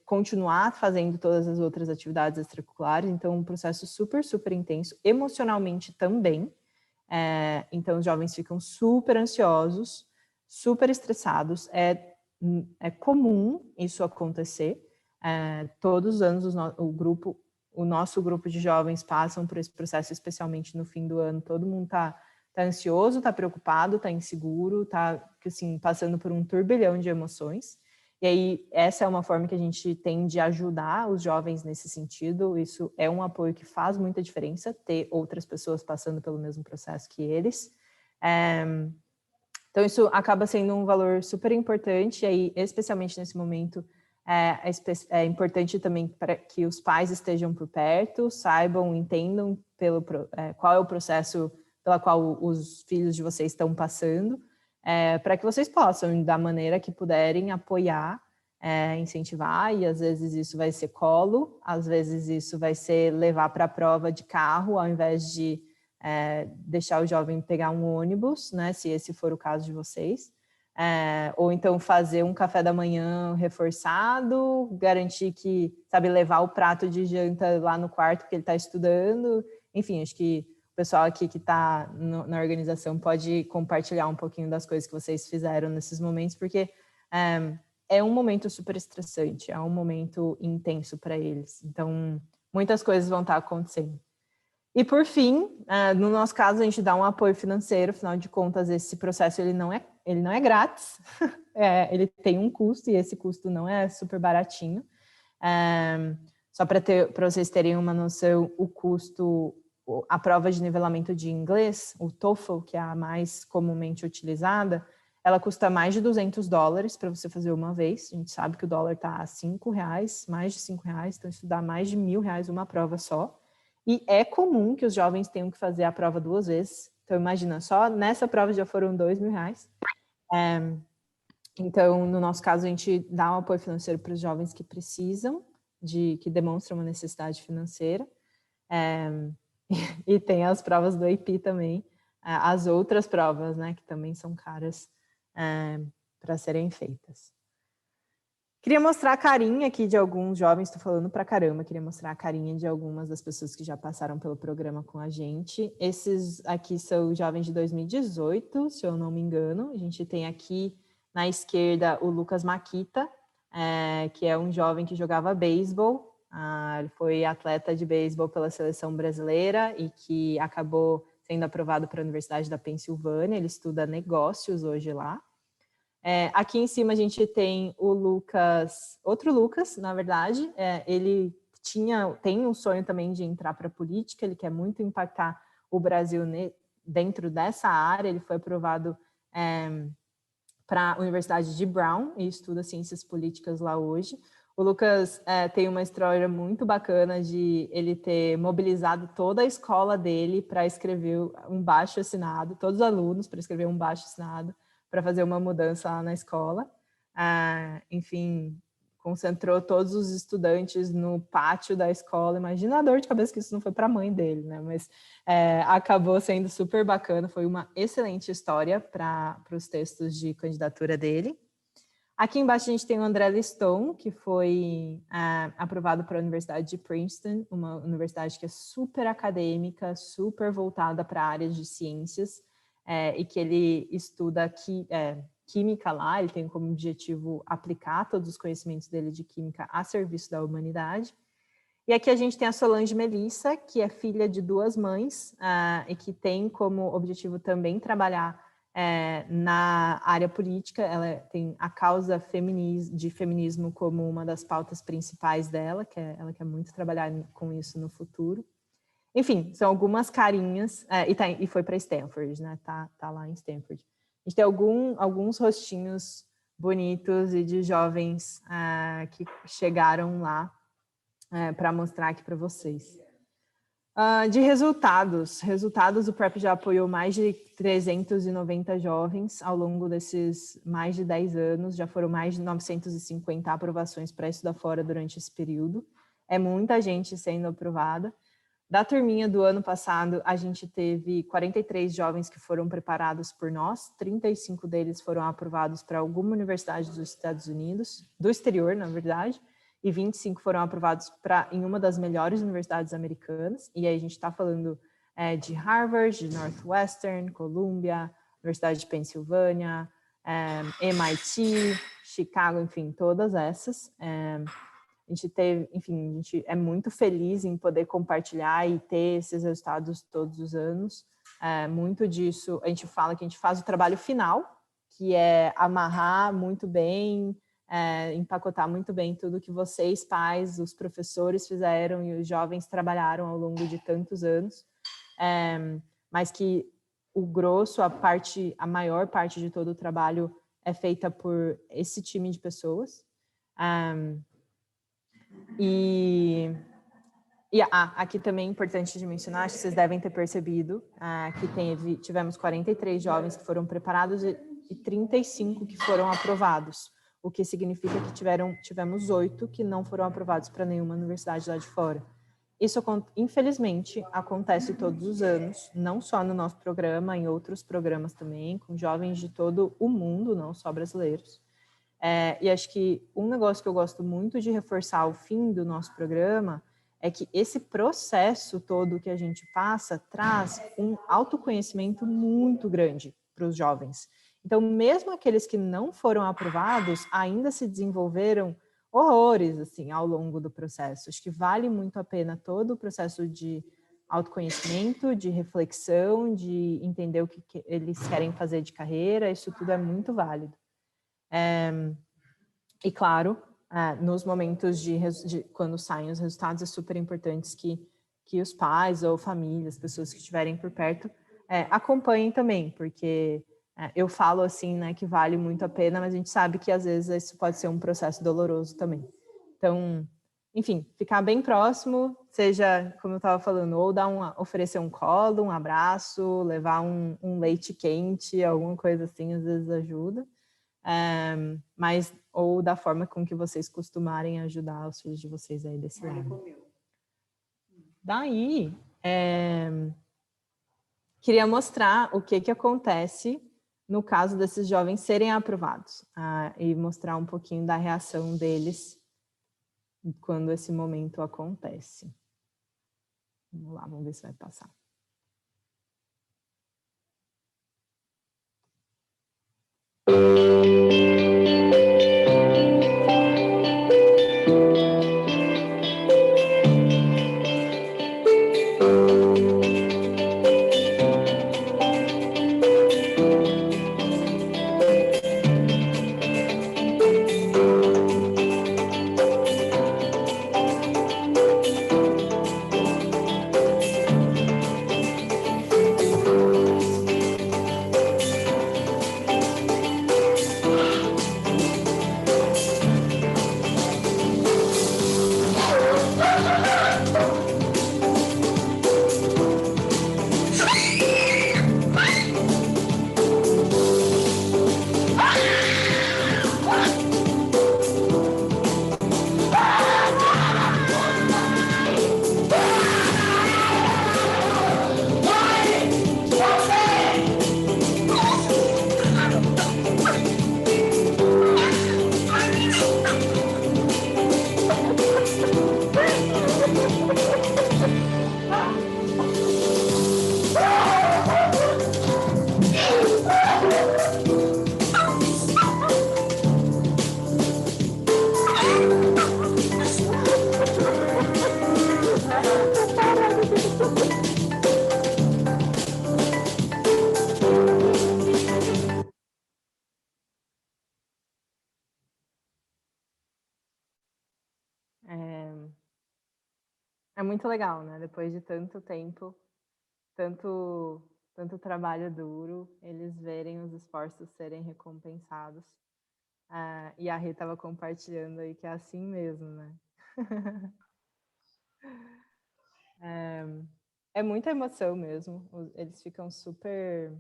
continuar fazendo todas as outras atividades extracurriculares. Então, um processo super, super intenso, emocionalmente também. Então, os jovens ficam super ansiosos, super estressados. É comum isso acontecer. Todos os anos o nosso grupo de jovens passam por esse processo, especialmente no fim do ano. Todo mundo tá ansioso, tá preocupado, tá inseguro, tá assim, passando por um turbilhão de emoções. E aí, essa é uma forma que a gente tem de ajudar os jovens nesse sentido. Isso é um apoio que faz muita diferença, ter outras pessoas passando pelo mesmo processo que eles. Então, isso acaba sendo um valor super importante, e aí, especialmente nesse momento É importante também para que os pais estejam por perto, saibam, entendam qual é o processo pela qual os filhos de vocês estão passando, para que vocês possam, da maneira que puderem, apoiar, incentivar, e às vezes isso vai ser colo, às vezes isso vai ser levar para a prova de carro, ao invés de deixar o jovem pegar um ônibus, né, se esse for o caso de vocês. Ou então fazer um café da manhã reforçado, garantir que, sabe, levar o prato de janta lá no quarto que ele está estudando. Enfim, acho que o pessoal aqui que está na organização pode compartilhar um pouquinho das coisas que vocês fizeram nesses momentos, porque é um momento super estressante, é um momento intenso para eles. Então, muitas coisas vão estar acontecendo. E por fim, no nosso caso, a gente dá um apoio financeiro, afinal de contas, esse processo ele não é grátis, ele tem um custo, e esse custo não é super baratinho. Só para vocês terem uma noção, o custo, a prova de nivelamento de inglês, o TOEFL, que é a mais comumente utilizada, ela custa mais de $200 para você fazer uma vez. A gente sabe que o dólar está a R$5, mais de R$5, então estudar mais de R$1.000 uma prova só. E é comum que os jovens tenham que fazer a prova 2 vezes. Então, imagina, só nessa prova já foram R$2.000. Então, no nosso caso, a gente dá um apoio financeiro para os jovens que precisam, que demonstram uma necessidade financeira. E tem as provas do AP também, as outras provas, né, que também são caras para serem feitas. Queria mostrar a carinha aqui de alguns jovens, estou falando pra caramba, queria mostrar a carinha de algumas das pessoas que já passaram pelo programa com a gente. Esses aqui são jovens de 2018, se eu não me engano. A gente tem aqui na esquerda o Lucas Maquita, que é um jovem que jogava beisebol. Ele foi atleta de beisebol pela seleção brasileira e que acabou sendo aprovado para a Universidade da Pensilvânia. Ele estuda negócios hoje lá. Aqui em cima a gente tem o Lucas, outro Lucas, na verdade. Ele tem um sonho também de entrar para a política, ele quer muito impactar o Brasil dentro dessa área. Ele foi aprovado para a Universidade de Brown e estuda ciências políticas lá hoje. O Lucas tem uma história muito bacana de ele ter mobilizado toda a escola dele para escrever um baixo-assinado, todos os alunos para escrever um baixo-assinado, para fazer uma mudança lá na escola. Enfim, concentrou todos os estudantes no pátio da escola. Imagina a dor de cabeça que isso não foi para a mãe dele, né? Mas acabou sendo super bacana, foi uma excelente história para os textos de candidatura dele. Aqui embaixo a gente tem o André Liston, que foi aprovado para a Universidade de Princeton, uma universidade que é super acadêmica, super voltada para a área de ciências, e que ele estuda química lá. Ele tem como objetivo aplicar todos os conhecimentos dele de química a serviço da humanidade. E aqui a gente tem a Solange Melissa, que é filha de 2 mães, e que tem como objetivo também trabalhar na área política. Ela tem a causa de feminismo como uma das pautas principais dela, ela quer muito trabalhar com isso no futuro. Enfim, são algumas carinhas, e foi para Stanford, né? Tá lá em Stanford. A gente tem alguns rostinhos bonitos e de jovens que chegaram lá para mostrar aqui para vocês. De resultados, o PrEP já apoiou mais de 390 jovens ao longo desses mais de 10 anos, já foram mais de 950 aprovações para estudar fora durante esse período. É muita gente sendo aprovada. Da turminha do ano passado, a gente teve 43 jovens que foram preparados por nós, 35 deles foram aprovados para alguma universidade dos Estados Unidos, do exterior, na verdade, e 25 foram aprovados em uma das melhores universidades americanas. E aí a gente está falando de Harvard, de Northwestern, Columbia, Universidade de Pensilvânia, MIT, Chicago, enfim, todas essas. A gente é muito feliz em poder compartilhar e ter esses resultados todos os anos. Muito disso, a gente fala que a gente faz o trabalho final, que é amarrar muito bem, empacotar muito bem tudo que vocês, pais, os professores fizeram e os jovens trabalharam ao longo de tantos anos, mas que o grosso, a maior parte de todo o trabalho é feita por esse time de pessoas. E aqui também é importante de mencionar, acho que vocês devem ter percebido, que tivemos 43 jovens que foram preparados e 35 que foram aprovados, o que significa que tivemos 8 que não foram aprovados para nenhuma universidade lá de fora. Isso, infelizmente, acontece todos os anos, não só no nosso programa, em outros programas também, com jovens de todo o mundo, não só brasileiros. E acho que um negócio que eu gosto muito de reforçar ao fim do nosso programa é que esse processo todo que a gente passa traz um autoconhecimento muito grande para os jovens. Então, mesmo aqueles que não foram aprovados, ainda se desenvolveram horrores, assim, ao longo do processo. Acho que vale muito a pena todo o processo de autoconhecimento, de reflexão, de entender o que eles querem fazer de carreira, isso tudo é muito válido. E claro, nos momentos de quando saem os resultados, é super importante que os pais ou famílias, pessoas que estiverem por perto, acompanhem também, porque eu falo assim, né, que vale muito a pena, mas a gente sabe que às vezes isso pode ser um processo doloroso também. Então, enfim, ficar bem próximo, seja, como eu estava falando, ou oferecer um colo, um abraço, levar um leite quente, alguma coisa assim, às vezes ajuda. Mas, ou da forma com que vocês costumarem ajudar os filhos de vocês aí desse lado. Daí, queria mostrar o que acontece no caso desses jovens serem aprovados, e mostrar um pouquinho da reação deles quando esse momento acontece. Vamos lá, vamos ver se vai passar. É muito legal, né? Depois de tanto tempo, tanto trabalho duro, eles verem os esforços serem recompensados. E a Rê estava compartilhando aí que é assim mesmo, né? É muita emoção mesmo. Eles ficam super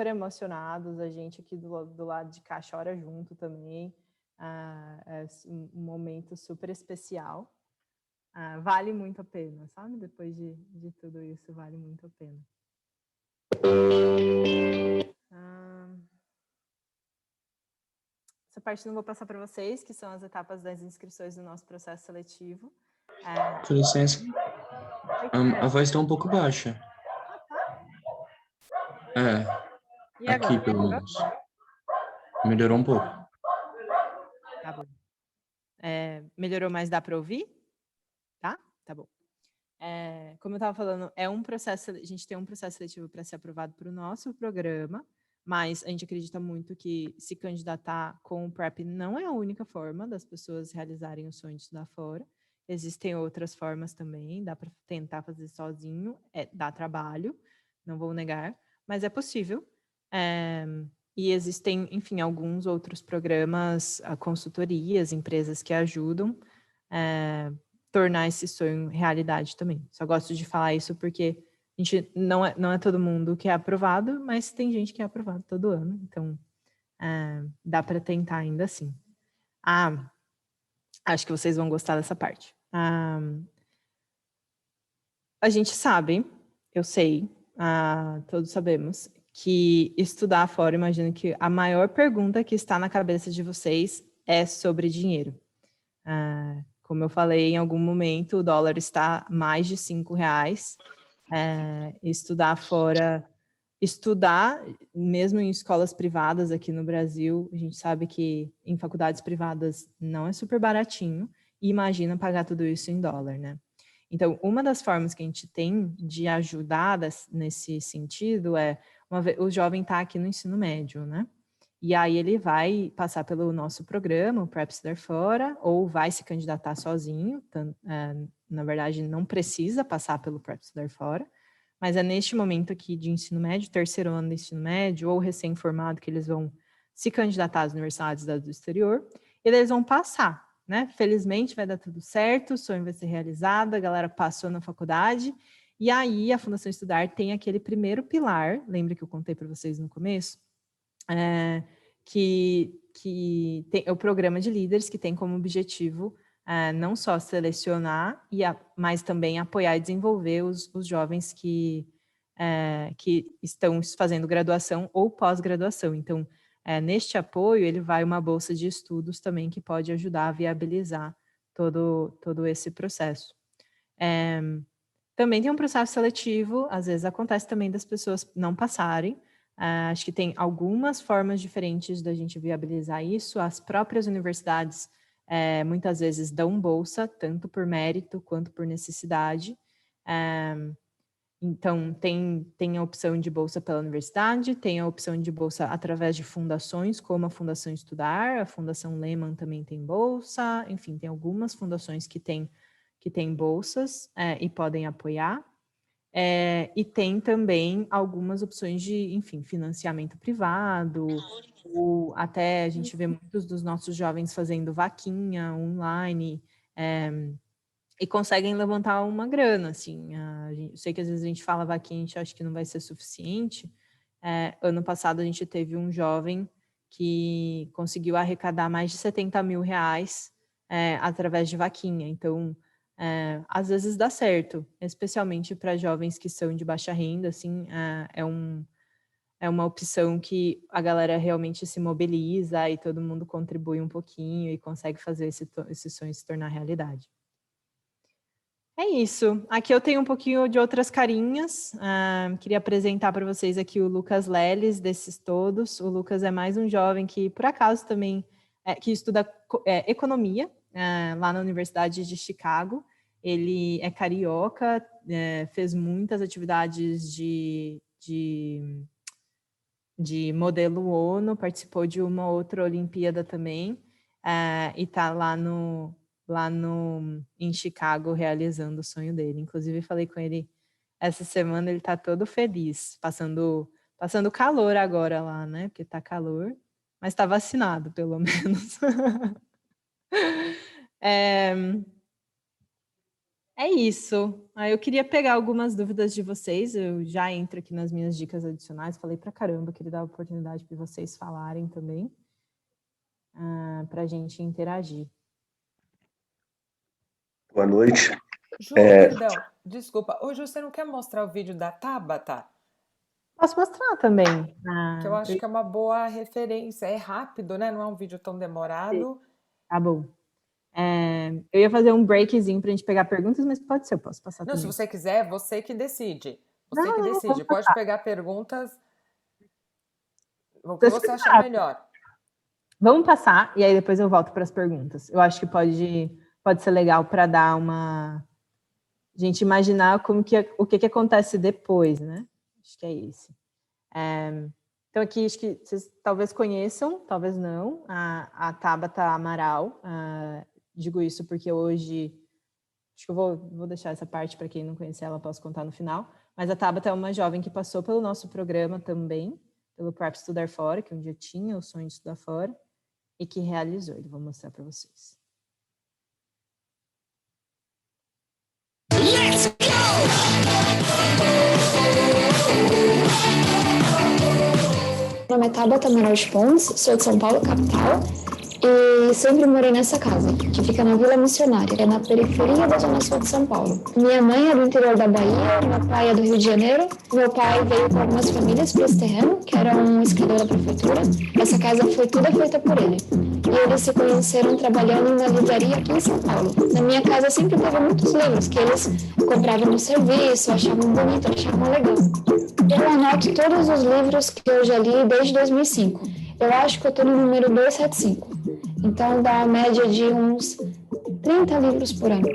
emocionados. A gente aqui do lado de cá chora junto também. É um momento super especial. Vale muito a pena, sabe? Depois de tudo isso, vale muito a pena. Essa parte não vou passar para vocês, que são as etapas das inscrições do nosso processo seletivo. Com licença. A voz está um pouco baixa. E aqui agora? pelo menos. Melhorou um pouco. Tá bom. Melhorou, mas dá para ouvir? Tá? Tá bom. Como eu estava falando, a gente tem um processo seletivo para ser aprovado para o nosso programa, mas a gente acredita muito que se candidatar com o PrEP não é a única forma das pessoas realizarem o sonho de estudar fora. Existem outras formas também, dá para tentar fazer sozinho, dá trabalho, não vou negar, mas é possível. E existem, enfim, alguns outros programas, consultorias, empresas que ajudam a tornar esse sonho realidade também. Só gosto de falar isso porque a gente não é todo mundo que é aprovado, mas tem gente que é aprovado todo ano, então dá para tentar ainda assim. Acho que vocês vão gostar dessa parte. A gente sabe, eu sei, todos sabemos, que estudar fora, imagino que a maior pergunta que está na cabeça de vocês é sobre dinheiro. Como eu falei, em algum momento o dólar está mais de R$ 5. Estudar fora, estudar mesmo em escolas privadas aqui no Brasil, a gente sabe que em faculdades privadas não é super baratinho, e imagina pagar tudo isso em dólar, né? Então, uma das formas que a gente tem de ajudar nesse sentido é, o jovem está aqui no ensino médio, né? E aí ele vai passar pelo nosso programa, o Prep Estudar Fora, ou vai se candidatar sozinho. Na verdade, não precisa passar pelo Prep Estudar Fora, mas é neste momento aqui de ensino médio, terceiro ano do ensino médio, ou recém-formado, que eles vão se candidatar às universidades do exterior, e eles vão passar, né? Felizmente vai dar tudo certo, o sonho vai ser realizado, a galera passou na faculdade, e aí a Fundação Estudar tem aquele primeiro pilar, lembra que eu contei para vocês no começo? Que tem o programa de líderes, que tem como objetivo não só selecionar, mas também apoiar e desenvolver os jovens que estão fazendo graduação ou pós-graduação. Então, neste apoio, ele vai uma bolsa de estudos também que pode ajudar a viabilizar todo esse processo. Também tem um processo seletivo, às vezes acontece também das pessoas não passarem. Acho que tem algumas formas diferentes da gente viabilizar isso. As próprias universidades muitas vezes dão bolsa, tanto por mérito quanto por necessidade. Então, tem a opção de bolsa pela universidade, tem a opção de bolsa através de fundações, como a Fundação Estudar, a Fundação Lehman também tem bolsa, enfim, tem algumas fundações que têm bolsas e podem apoiar. E tem também algumas opções de, enfim, financiamento privado, ou até a gente vê muitos dos nossos jovens fazendo vaquinha online, e conseguem levantar uma grana, assim. Eu sei que às vezes a gente fala vaquinha, a gente acha que não vai ser suficiente. Ano passado a gente teve um jovem que conseguiu arrecadar mais de R$ 70 mil através de vaquinha. Então, às vezes dá certo, especialmente para jovens que são de baixa renda, assim, é uma opção que a galera realmente se mobiliza e todo mundo contribui um pouquinho e consegue fazer esse sonho se tornar realidade. É isso. Aqui eu tenho um pouquinho de outras carinhas. Queria apresentar para vocês aqui o Lucas Leles, desses todos. O Lucas é mais um jovem que, por acaso, também que estuda economia lá na Universidade de Chicago. Ele é carioca, fez muitas atividades de modelo ONU, participou de uma outra Olimpíada também, e está lá em Chicago realizando o sonho dele. Inclusive, falei com ele essa semana, ele está todo feliz, passando calor agora lá, né? Porque está calor, mas está vacinado, pelo menos. É isso. Eu queria pegar algumas dúvidas de vocês. Eu já entro aqui nas minhas dicas adicionais. Falei pra caramba, queria dar a oportunidade para vocês falarem também, para a gente interagir. Boa noite. Ju, perdão, desculpa. Ô, Ju, você não quer mostrar o vídeo da Tabata? Posso mostrar também. Que eu acho que é uma boa referência. É rápido, né? Não é um vídeo tão demorado. Tá bom. Eu ia fazer um breakzinho para a gente pegar perguntas, mas pode ser, eu posso passar também. Se você quiser, você que decide. Você que decide. Pode pegar perguntas, o que você achar melhor. Vamos passar, e aí depois eu volto para as perguntas. Eu acho que pode ser legal para dar a gente imaginar o que acontece depois, né? Acho que é isso. Então, aqui, acho que vocês talvez conheçam, talvez não, a Tabata Amaral. Digo isso porque hoje, acho que eu vou deixar essa parte para quem não conhecer ela, posso contar no final. Mas a Tabata é uma jovem que passou pelo nosso programa também, pelo próprio estudar fora, que um dia tinha o sonho de estudar fora, e que realizou. Eu vou mostrar para vocês. Let's go! Meu nome é Tabata Meirelles Pons, sou de São Paulo, capital, e sempre morei nessa casa, que fica na Vila Missionária, que é na periferia da Zona Sul de São Paulo. Minha mãe é do interior da Bahia, meu pai é do Rio de Janeiro. Meu pai veio com algumas famílias para esse terreno, que era um escritor da prefeitura. Essa casa foi toda feita por ele. E eles se conheceram trabalhando em uma livraria aqui em São Paulo. Na minha casa sempre teve muitos livros que eles compravam no serviço, achavam bonito, achavam legal. Eu anoto todos os livros que eu já li desde 2005. Eu acho que eu estou no número 275. Então, dá uma média de uns 30 livros por ano.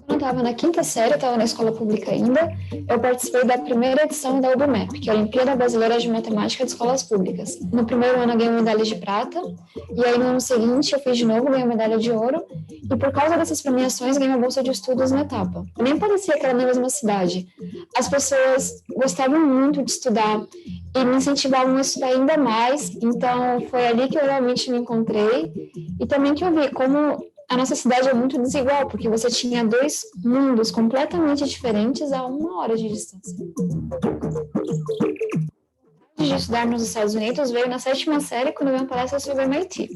Quando eu estava na quinta série, eu estava na escola pública ainda, eu participei da primeira edição da UBMEP, que é a Olimpíada Brasileira de Matemática de Escolas Públicas. No primeiro ano eu ganhei medalha de prata, e aí no ano seguinte eu fiz de novo, ganhei medalha de ouro, e por causa dessas premiações ganhei uma bolsa de estudos na etapa. Nem parecia que era na mesma cidade. As pessoas gostavam muito de estudar, e me incentivavam a estudar ainda mais, então foi ali que eu realmente me encontrei, e também que eu vi como a nossa cidade é muito desigual, porque você tinha dois mundos completamente diferentes a 1 hora de distância. De estudar nos Estados Unidos veio na 7ª série, quando eu vi uma palestra sobre MIT.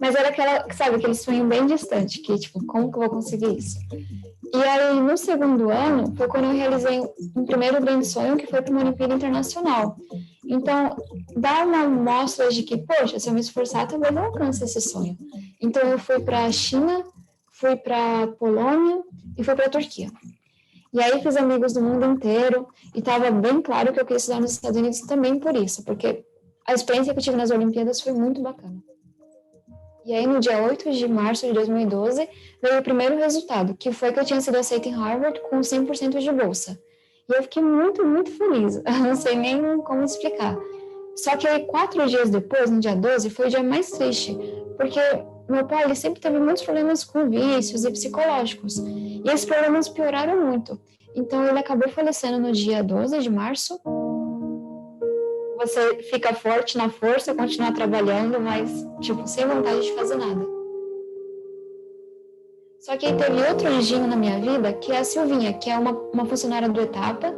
Mas era aquela, sabe, aquele sonho bem distante, que tipo, como que eu vou conseguir isso? E aí, no segundo ano, foi quando eu realizei um primeiro grande sonho, que foi para uma Olimpíada Internacional. Então, dá uma mostra de que, poxa, se eu me esforçar, talvez eu alcance esse sonho. Então, eu fui para a China, fui para a Polônia e fui para a Turquia. E aí, fiz amigos do mundo inteiro, e estava bem claro que eu queria estudar nos Estados Unidos também por isso, porque a experiência que eu tive nas Olimpíadas foi muito bacana. E aí, no dia 8 de março de 2012, veio o primeiro resultado, que foi que eu tinha sido aceita em Harvard com 100% de bolsa. E eu fiquei muito, muito feliz. Eu não sei nem como explicar. Só que aí, 4 dias depois, no dia 12, foi o dia mais triste, porque meu pai ele sempre teve muitos problemas com vícios e psicológicos. E esses problemas pioraram muito. Então, ele acabou falecendo no dia 12 de março. Você fica forte na força, continua trabalhando, mas, tipo, sem vontade de fazer nada. Só que aí teve outro anjinho na minha vida, que é a Silvinha, que é uma funcionária do Etapa,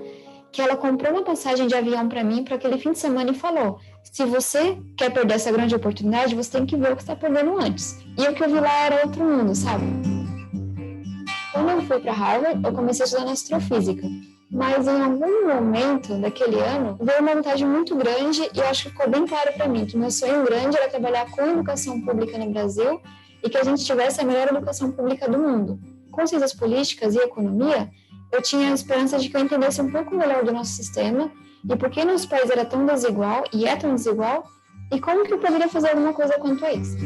que ela comprou uma passagem de avião para mim para aquele fim de semana e falou: se você quer perder essa grande oportunidade, você tem que ver o que está perdendo antes. E o que eu vi lá era outro mundo, sabe? Quando eu fui para Harvard, eu comecei a estudar astrofísica. Mas em algum momento daquele ano, veio uma vontade muito grande e eu acho que ficou bem claro para mim que meu sonho grande era trabalhar com educação pública no Brasil e que a gente tivesse a melhor educação pública do mundo. Com ciências políticas e economia, eu tinha a esperança de que eu entendesse um pouco melhor do nosso sistema e por que nosso país era tão desigual e é tão desigual e como que eu poderia fazer alguma coisa quanto a isso.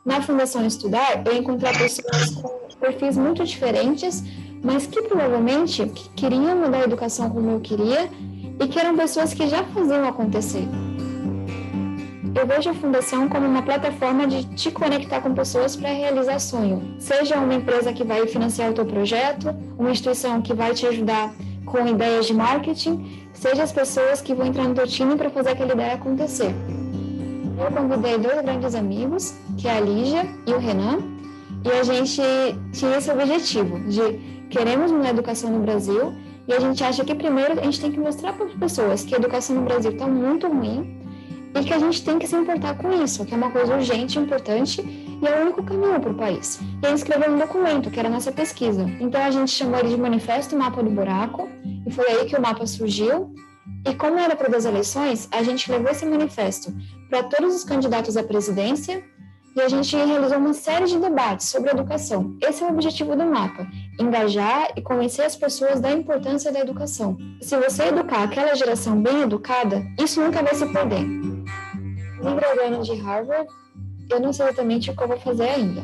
Na Fundação Estudar, eu encontrei pessoas com perfis muito diferentes, mas que provavelmente queriam mudar a educação como eu queria e que eram pessoas que já faziam acontecer. Eu vejo a Fundação como uma plataforma de te conectar com pessoas para realizar sonho. Seja uma empresa que vai financiar o teu projeto, uma instituição que vai te ajudar com ideias de marketing, seja as pessoas que vão entrar no teu time para fazer aquela ideia acontecer. Eu convidei 2 grandes amigos, que é a Lígia e o Renan, e a gente tinha esse objetivo de queremos uma educação no Brasil e a gente acha que primeiro a gente tem que mostrar para as pessoas que a educação no Brasil está muito ruim e que a gente tem que se importar com isso, que é uma coisa urgente, importante e é o único caminho para o país. E aí escreveu um documento, que era a nossa pesquisa. Então a gente chamou ele de Manifesto Mapa do Buraco e foi aí que o mapa surgiu. E como era para das eleições, a gente levou esse manifesto para todos os candidatos à presidência e a gente realizou uma série de debates sobre educação. Esse é o objetivo do mapa, engajar e convencer as pessoas da importância da educação. Se você educar aquela geração bem educada, isso nunca vai se perder. Me graduando de Harvard, eu não sei exatamente o que eu vou fazer ainda.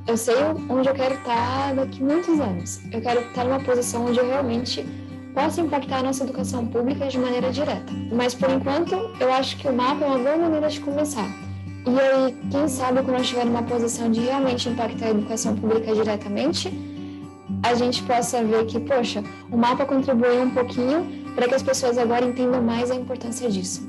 Eu sei onde eu quero estar daqui a muitos anos. Eu quero estar numa posição onde eu realmente possa impactar a nossa educação pública de maneira direta. Mas, por enquanto, eu acho que o mapa é uma boa maneira de começar. E aí, quem sabe, quando eu estiver numa posição de realmente impactar a educação pública diretamente, a gente possa ver que, poxa, o mapa contribuiu um pouquinho para que as pessoas agora entendam mais a importância disso.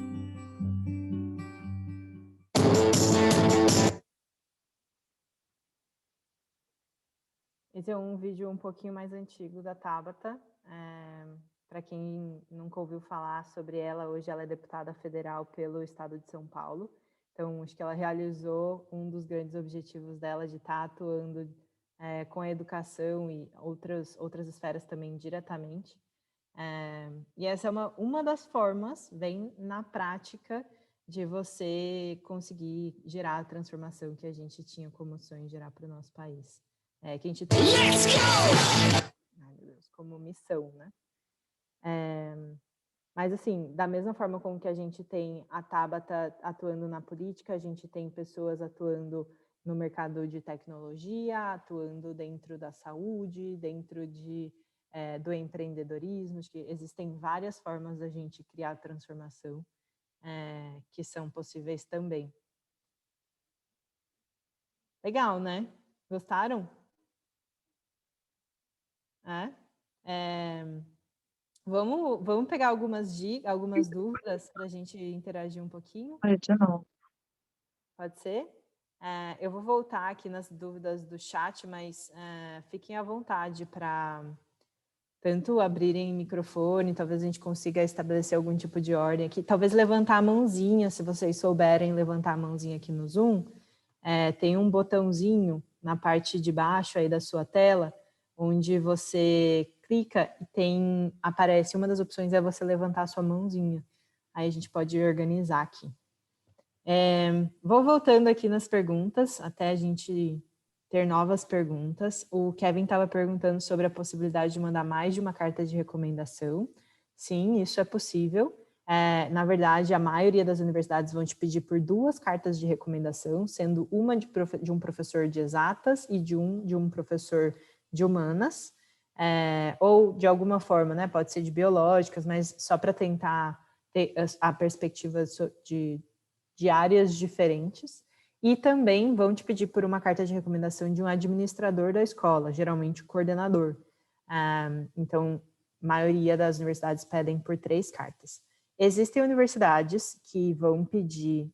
Esse é um vídeo um pouquinho mais antigo da Tabata. Para quem nunca ouviu falar sobre ela, hoje ela é deputada federal pelo estado de São Paulo. Então, acho que ela realizou um dos grandes objetivos dela de estar atuando com a educação e outras esferas também diretamente. E essa é uma das formas, vem na prática, de você conseguir gerar a transformação que a gente tinha como sonho de gerar para o nosso país. Que a gente tem como missão, né? Mas, assim, da mesma forma como que a gente tem a Tabata atuando na política, a gente tem pessoas atuando no mercado de tecnologia, atuando dentro da saúde, dentro do empreendedorismo. Acho que existem várias formas da gente criar transformação que são possíveis também. Legal, né? Gostaram? Vamos pegar algumas dúvidas para a gente interagir um pouquinho? Pode ser? Eu vou voltar aqui nas dúvidas do chat, mas fiquem à vontade para tanto abrirem microfone, talvez a gente consiga estabelecer algum tipo de ordem aqui, talvez levantar a mãozinha, se vocês souberem levantar a mãozinha aqui no Zoom, tem um botãozinho na parte de baixo aí da sua tela, onde você clica e aparece, uma das opções é você levantar a sua mãozinha. Aí a gente pode organizar aqui. Vou voltando aqui nas perguntas, até a gente ter novas perguntas. O Kevin estava perguntando sobre a possibilidade de mandar mais de uma carta de recomendação. Sim, isso é possível. Na verdade, a maioria das universidades vão te pedir por 2 cartas de recomendação, sendo uma de um professor de exatas e de um professor de humanas, ou de alguma forma, né, pode ser de biológicas, mas só para tentar ter a perspectiva de áreas diferentes. E também vão te pedir por uma carta de recomendação de um administrador da escola, geralmente o coordenador. Então, a maioria das universidades pedem por 3 cartas. Existem universidades que vão pedir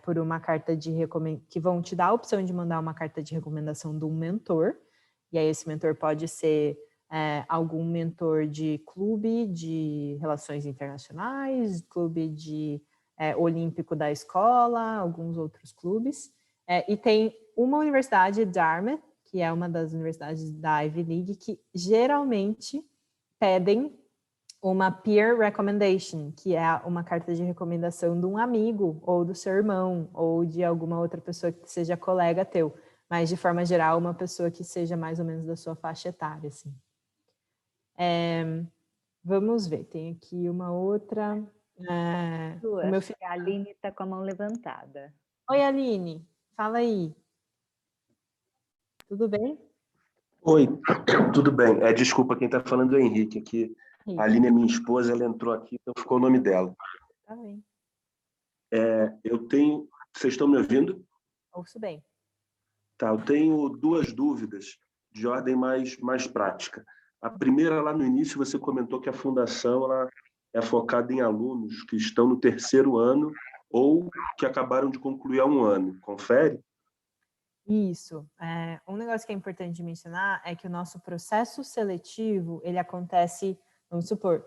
por uma carta de recomendação, que vão te dar a opção de mandar uma carta de recomendação de um mentor, e aí esse mentor pode ser algum mentor de clube de relações internacionais, clube olímpico da escola, alguns outros clubes. E tem uma universidade, Dartmouth, que é uma das universidades da Ivy League, que geralmente pedem uma peer recommendation, que é uma carta de recomendação de um amigo, ou do seu irmão, ou de alguma outra pessoa que seja colega teu, mas de forma geral uma pessoa que seja mais ou menos da sua faixa etária, assim. Vamos ver, tem aqui uma outra. A Aline está com a mão levantada. Oi, Aline, fala aí. Tudo bem? Oi, tudo bem. Desculpa, quem está falando é o Henrique aqui. A Aline é minha esposa, ela entrou aqui, então ficou o nome dela. Tá bem. Vocês estão me ouvindo? Ouço bem. Tá, eu tenho 2 dúvidas de ordem mais prática. A primeira, lá no início, você comentou que a fundação ela é focada em alunos que estão no 3º ano ou que acabaram de concluir há 1 ano. Confere? Isso. Um negócio que é importante mencionar é que o nosso processo seletivo, ele acontece, vamos supor,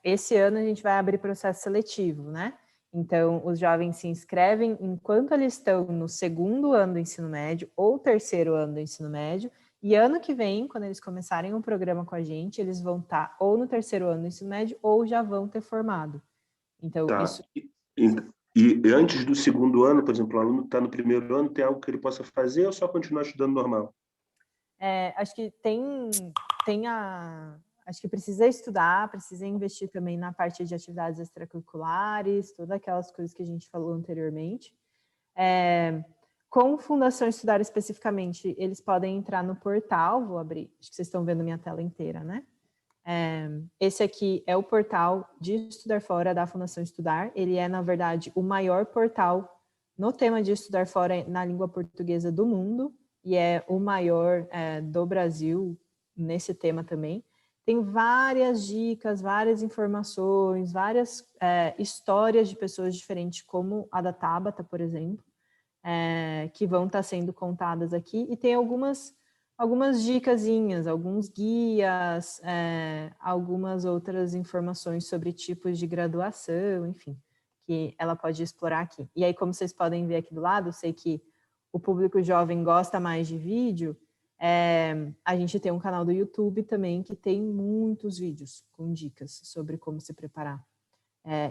esse ano a gente vai abrir processo seletivo, né? Então, os jovens se inscrevem enquanto eles estão no 2º ano do ensino médio ou 3º ano do ensino médio, e ano que vem, quando eles começarem o programa com a gente, eles vão estar ou no 3º ano do ensino médio ou já vão ter formado. Então, Tá. isso... E antes do 2º ano, por exemplo, o aluno está no 1º ano, tem algo que ele possa fazer ou só continuar estudando normal? Acho que acho que precisa estudar, precisa investir também na parte de atividades extracurriculares, todas aquelas coisas que a gente falou anteriormente. Com Fundação Estudar especificamente, eles podem entrar no portal, vou abrir, acho que vocês estão vendo minha tela inteira, né? Esse aqui é o portal de Estudar Fora da Fundação Estudar. Ele é, na verdade, o maior portal no tema de Estudar Fora na língua portuguesa do mundo e é o maior do Brasil nesse tema também. tem várias dicas, várias informações, várias histórias de pessoas diferentes, como a da Tabata, por exemplo, que vão estar sendo contadas aqui, e tem algumas dicasinhas, alguns guias, algumas outras informações sobre tipos de graduação, enfim, que ela pode explorar aqui. E aí, como vocês podem ver aqui do lado, eu sei que o público jovem gosta mais de vídeo, a gente tem um canal do YouTube também que tem muitos vídeos com dicas sobre como se preparar.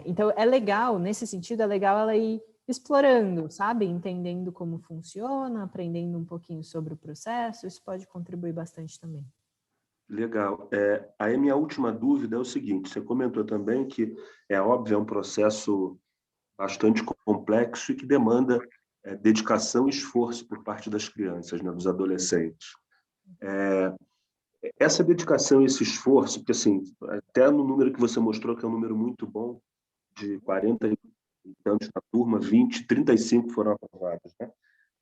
Então, é legal, nesse sentido, é legal ela ir explorando, sabe? Entendendo como funciona, aprendendo um pouquinho sobre o processo, isso pode contribuir bastante também. Legal. Aí a minha última dúvida é o seguinte, você comentou também que, é óbvio, é um processo bastante complexo e que demanda dedicação e esforço por parte das crianças, né, dos adolescentes. Essa dedicação e esse esforço, porque assim, até no número que você mostrou, que é um número muito bom, de 40 e tantos na turma, 20, 35 foram aprovados, né?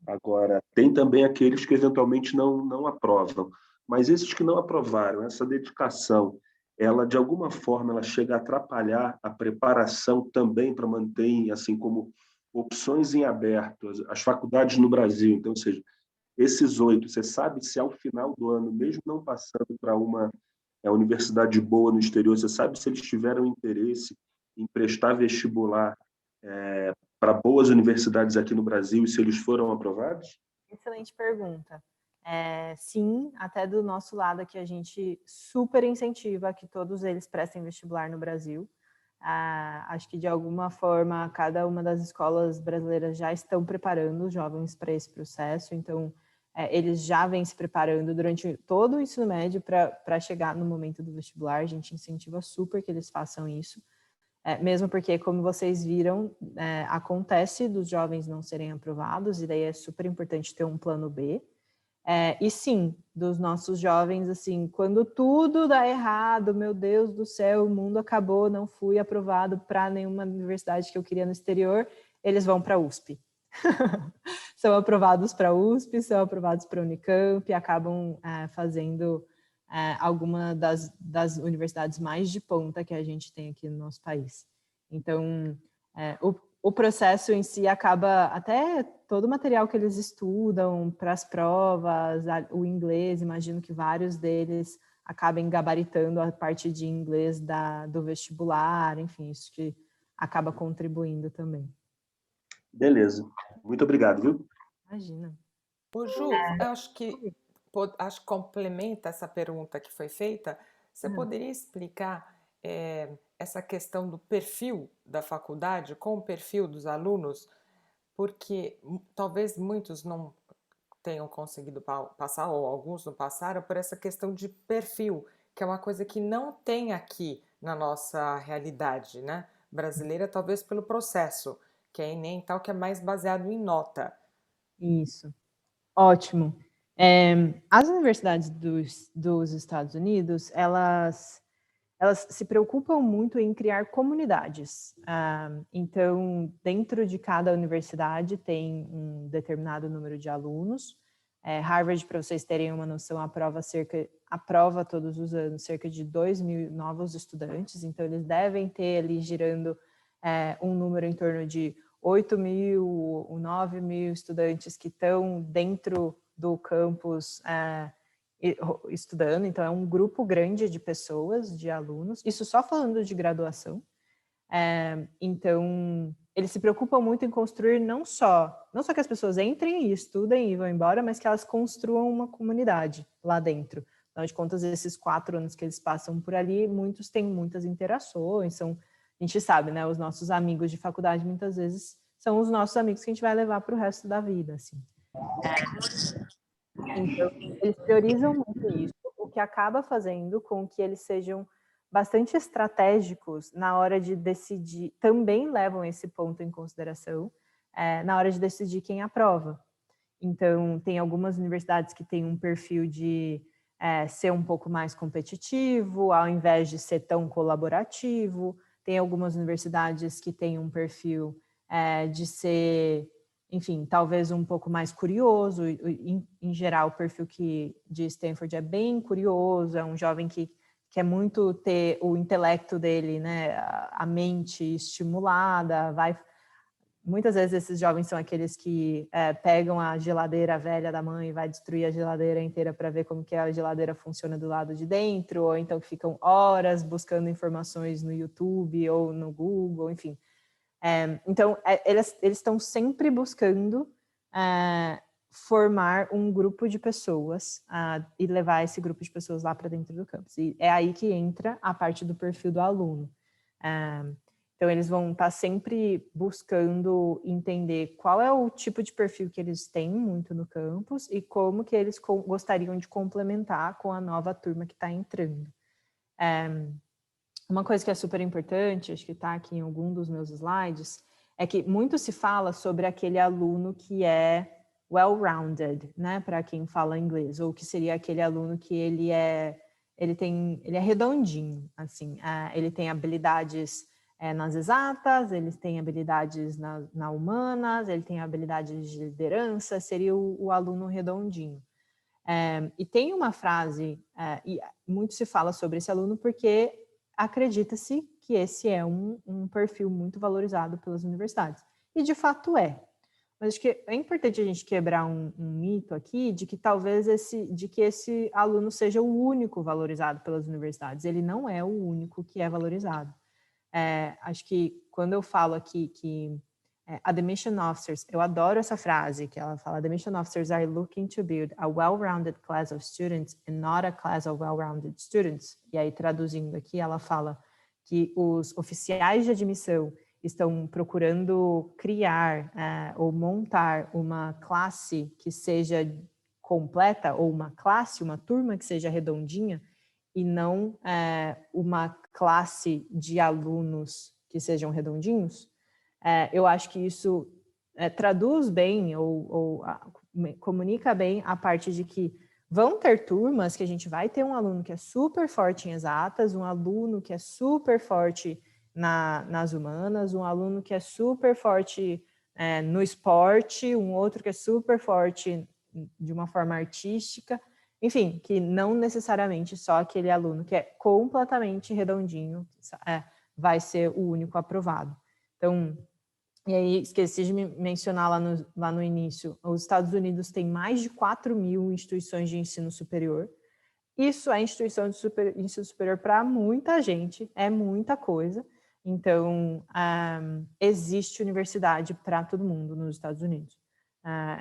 Agora, tem também aqueles que eventualmente não aprovam. Mas esses que não aprovaram, essa dedicação, ela de alguma forma ela chega a atrapalhar a preparação também para manter, assim como opções em aberto, as faculdades no Brasil. Então, ou seja, esses 8, você sabe se ao final do ano, mesmo não passando para uma universidade boa no exterior, você sabe se eles tiveram interesse em prestar vestibular para boas universidades aqui no Brasil e se eles foram aprovados? Excelente pergunta. Sim, até do nosso lado aqui a gente super incentiva que todos eles prestem vestibular no Brasil. Acho que de alguma forma cada uma das escolas brasileiras já estão preparando os jovens para esse processo, então eles já vêm se preparando durante todo o ensino médio para chegar no momento do vestibular. A gente incentiva super que eles façam isso. Mesmo porque, como vocês viram, acontece dos jovens não serem aprovados, e daí é super importante ter um plano B. E sim, dos nossos jovens, assim, quando tudo dá errado, meu Deus do céu, o mundo acabou, não fui aprovado para nenhuma universidade que eu queria no exterior, eles vão para a USP. São aprovados para a USP, são aprovados para a Unicamp, acabam fazendo alguma das universidades mais de ponta que a gente tem aqui no nosso país. Então, o processo em si acaba, até todo o material que eles estudam para as provas, o inglês, imagino que vários deles acabem gabaritando a parte de inglês do vestibular, enfim, isso que acaba contribuindo também. Beleza. Muito obrigado, viu? Imagina. Ô, Ju, eu acho que complementa essa pergunta que foi feita. Você poderia explicar essa questão do perfil da faculdade com o perfil dos alunos? Porque talvez muitos não tenham conseguido passar, ou alguns não passaram, por essa questão de perfil, que é uma coisa que não tem aqui na nossa realidade, né? Brasileira, talvez pelo processo, que é Enem tal, que é mais baseado em nota. Isso. Ótimo. As universidades dos Estados Unidos, elas se preocupam muito em criar comunidades. Então, dentro de cada universidade tem um determinado número de alunos. Harvard, para vocês terem uma noção, aprova todos os anos cerca de 2.000 novos estudantes. Então, eles devem ter ali girando um número em torno de 8.000 ou 9.000 estudantes que estão dentro do campus estudando, então é um grupo grande de pessoas, de alunos, isso só falando de graduação. Então, eles se preocupam muito em construir não só que as pessoas entrem e estudem e vão embora, mas que elas construam uma comunidade lá dentro. Afinal de contas, esses 4 anos que eles passam por ali, muitos têm muitas interações, a gente sabe, né, os nossos amigos de faculdade muitas vezes são os nossos amigos que a gente vai levar para o resto da vida, assim. Então, eles priorizam muito isso, o que acaba fazendo com que eles sejam bastante estratégicos na hora de decidir, também levam esse ponto em consideração, na hora de decidir quem aprova. Então, tem algumas universidades que têm um perfil de ser um pouco mais competitivo, ao invés de ser tão colaborativo. Tem algumas universidades que têm um perfil de ser, enfim, talvez um pouco mais curioso. Em geral, o perfil de Stanford é bem curioso, é um jovem que quer muito ter o intelecto dele, né, a mente estimulada, muitas vezes esses jovens são aqueles que pegam a geladeira velha da mãe e vai destruir a geladeira inteira para ver como que a geladeira funciona do lado de dentro, ou então que ficam horas buscando informações no YouTube ou no Google, enfim. Então, eles estão sempre buscando formar um grupo de pessoas e levar esse grupo de pessoas lá para dentro do campus. E é aí que entra a parte do perfil do aluno. Então, eles vão estar sempre buscando entender qual é o tipo de perfil que eles têm muito no campus e como que eles gostariam de complementar com a nova turma que está entrando. Uma coisa que é super importante, acho que está aqui em algum dos meus slides, é que muito se fala sobre aquele aluno que é well-rounded, né, para quem fala inglês, ou que seria aquele aluno que ele é redondinho, assim, ele tem habilidades nas exatas, ele tem habilidades na humanas, ele tem habilidades de liderança, seria o aluno redondinho. E tem uma frase, e muito se fala sobre esse aluno porque acredita-se que esse é um perfil muito valorizado pelas universidades. E de fato é. Mas acho que é importante a gente quebrar um mito aqui de que talvez esse aluno seja o único valorizado pelas universidades. Ele não é o único que é valorizado. Acho que quando eu falo aqui que admission officers, eu adoro essa frase que ela fala, admission officers are looking to build a well-rounded class of students and not a class of well-rounded students. E aí, traduzindo aqui, ela fala que os oficiais de admissão estão procurando criar ou montar uma classe que seja completa, ou uma turma que seja redondinha, e não uma classe de alunos que sejam redondinhos. Eu acho que isso traduz bem ou comunica bem a parte de que vão ter turmas que a gente vai ter um aluno que é super forte em exatas, um aluno que é super forte nas humanas, um aluno que é super forte no esporte, um outro que é super forte de uma forma artística, enfim, que não necessariamente só aquele aluno que é completamente redondinho vai ser o único aprovado. Então, e aí esqueci de mencionar lá no início, os Estados Unidos têm mais de 4.000 instituições de ensino superior. Isso é instituição de ensino superior para muita gente, é muita coisa. Então, existe universidade para todo mundo nos Estados Unidos.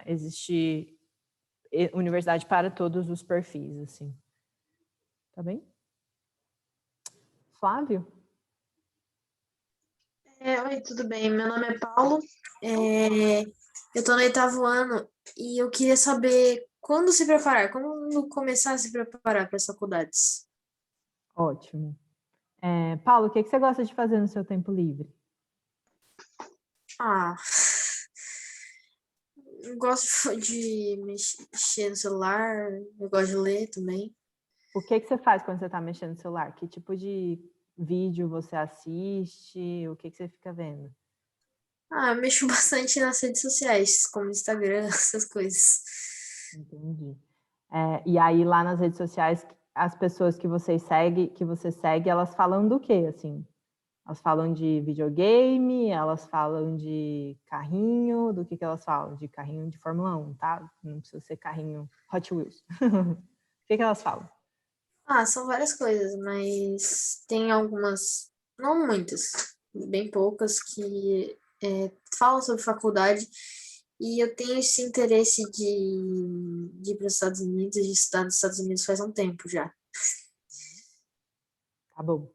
Existe universidade para todos os perfis, assim. Tá bem? Flávio? Oi, tudo bem? Meu nome é Paulo, eu tô no 8º ano e eu queria saber quando se preparar, quando começar a se preparar para as faculdades. Ótimo. Paulo, o que você gosta de fazer no seu tempo livre? Eu gosto de mexer no celular, eu gosto de ler também. O que você faz quando você está mexendo no celular? Que tipo de vídeo você assiste? O que você fica vendo? Eu mexo bastante nas redes sociais, como Instagram, essas coisas. Entendi. E aí, lá nas redes sociais, as pessoas que você segue, elas falam do quê, assim? Elas falam de videogame, elas falam de carrinho, do que elas falam? De carrinho de Fórmula 1, tá? Não precisa ser carrinho Hot Wheels. O que elas falam? São várias coisas, mas tem algumas, não muitas, bem poucas, que falam sobre faculdade, e eu tenho esse interesse de ir para os Estados Unidos, de estudar nos Estados Unidos faz um tempo já. Tá bom.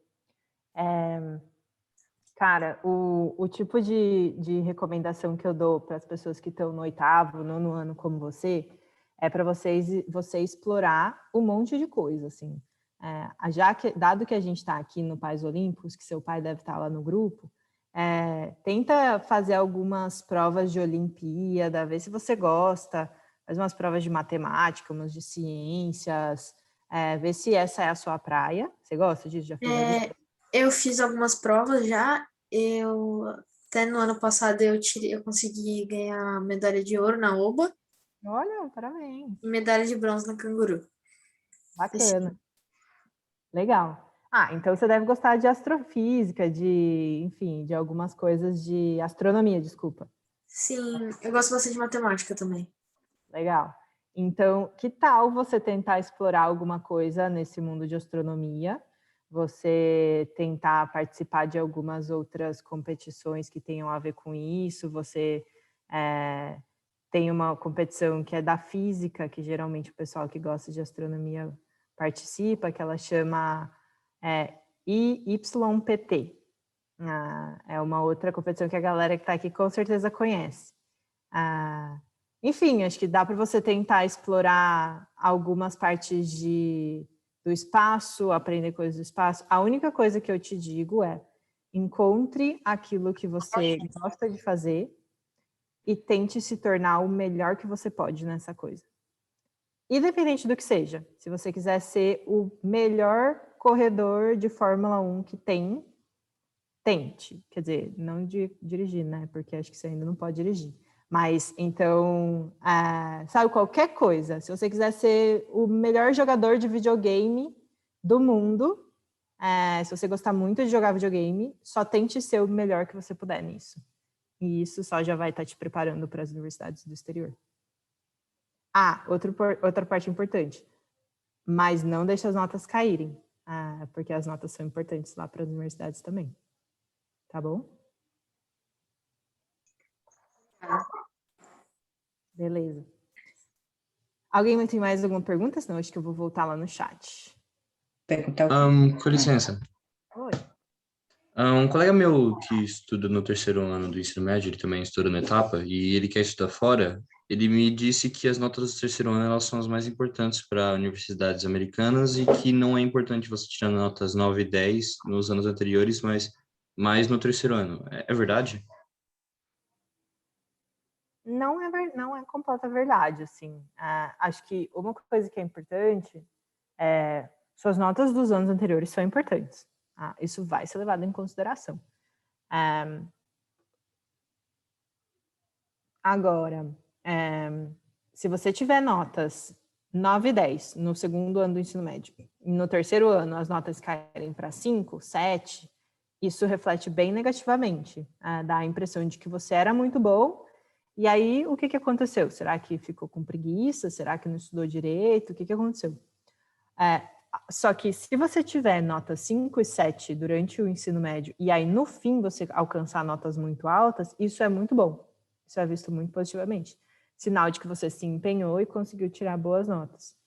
Cara, o tipo de recomendação que eu dou para as pessoas que estão no 8º, 9º ano como você, é para você explorar um monte de coisa, assim. Dado que a gente está aqui no Pais Olímpicos, que seu pai deve estar lá no grupo, tenta fazer algumas provas de Olimpíada, ver se você gosta, faz umas provas de matemática, umas de ciências, ver se essa é a sua praia. Você gosta disso? Já fez alguma? Eu fiz algumas provas já, até no ano passado eu consegui ganhar medalha de ouro na oba. Olha, parabéns. E medalha de bronze na canguru. Bacana. Legal. Então você deve gostar de astrofísica, enfim, de algumas coisas de astronomia, desculpa. Sim, eu gosto bastante de matemática também. Legal. Então, que tal você tentar explorar alguma coisa nesse mundo de astronomia? Você tentar participar de algumas outras competições que tenham a ver com isso? Você tem uma competição que é da física, que geralmente o pessoal que gosta de astronomia participa, que ela chama IYPT. É uma outra competição que a galera que está aqui com certeza conhece. Enfim, acho que dá para você tentar explorar algumas partes do espaço, aprender coisas do espaço. A única coisa que eu te digo é: encontre aquilo que você gosta de fazer e tente se tornar o melhor que você pode nessa coisa. Independente do que seja. Se você quiser ser o melhor corredor de Fórmula 1 que tem, tente. Quer dizer, não de dirigir, né? Porque acho que você ainda não pode dirigir. Mas, então, sabe, qualquer coisa. Se você quiser ser o melhor jogador de videogame do mundo, se você gostar muito de jogar videogame, só tente ser o melhor que você puder nisso. E isso só já vai estar te preparando para as universidades do exterior. Outra parte importante. Mas não deixe as notas caírem, porque as notas são importantes lá para as universidades também. Tá bom? Beleza. Alguém tem mais alguma pergunta? Senão acho que eu vou voltar lá no chat. Com licença. Oi. Um colega meu que estuda no terceiro ano do ensino médio, ele também estuda na etapa, e ele quer estudar fora, ele me disse que as notas do terceiro ano elas são as mais importantes para universidades americanas e que não é importante você tirar notas 9 e 10 nos anos anteriores, mas mais no terceiro ano. É verdade? Não é completa verdade, assim. Acho que uma coisa que é importante suas notas dos anos anteriores são importantes. Isso vai ser levado em consideração. Agora, se você tiver notas 9 e 10 no segundo ano do ensino médio, e no terceiro ano as notas caírem para 5, 7, isso reflete bem negativamente. Dá a impressão de que você era muito bom, e aí o que aconteceu? Será que ficou com preguiça? Será que não estudou direito? O que aconteceu? Só que se você tiver notas 5 e 7 durante o ensino médio, e aí no fim você alcançar notas muito altas, isso é muito bom. Isso é visto muito positivamente. Sinal de que você se empenhou e conseguiu tirar boas notas.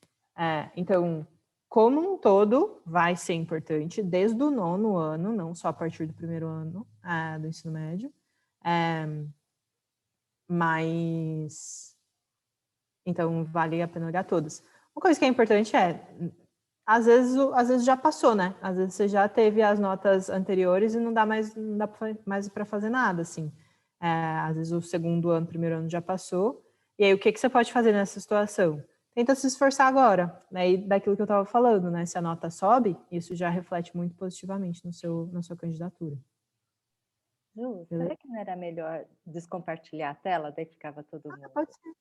Então, como um todo, vai ser importante desde o 9º ano, não só a partir do 1º ano do ensino médio. Mas, então, vale a pena olhar todas. Uma coisa que é importante às vezes já passou, né? Às vezes você já teve as notas anteriores e não dá mais para fazer nada, assim. Às vezes o segundo ano, 1º ano já passou. E aí, o que você pode fazer nessa situação? Tenta se esforçar agora, né? E daquilo que eu estava falando, né? Se a nota sobe, isso já reflete muito positivamente na sua candidatura. Ju, será que não era melhor descompartilhar a tela? Daí ficava todo mundo. Pode ser.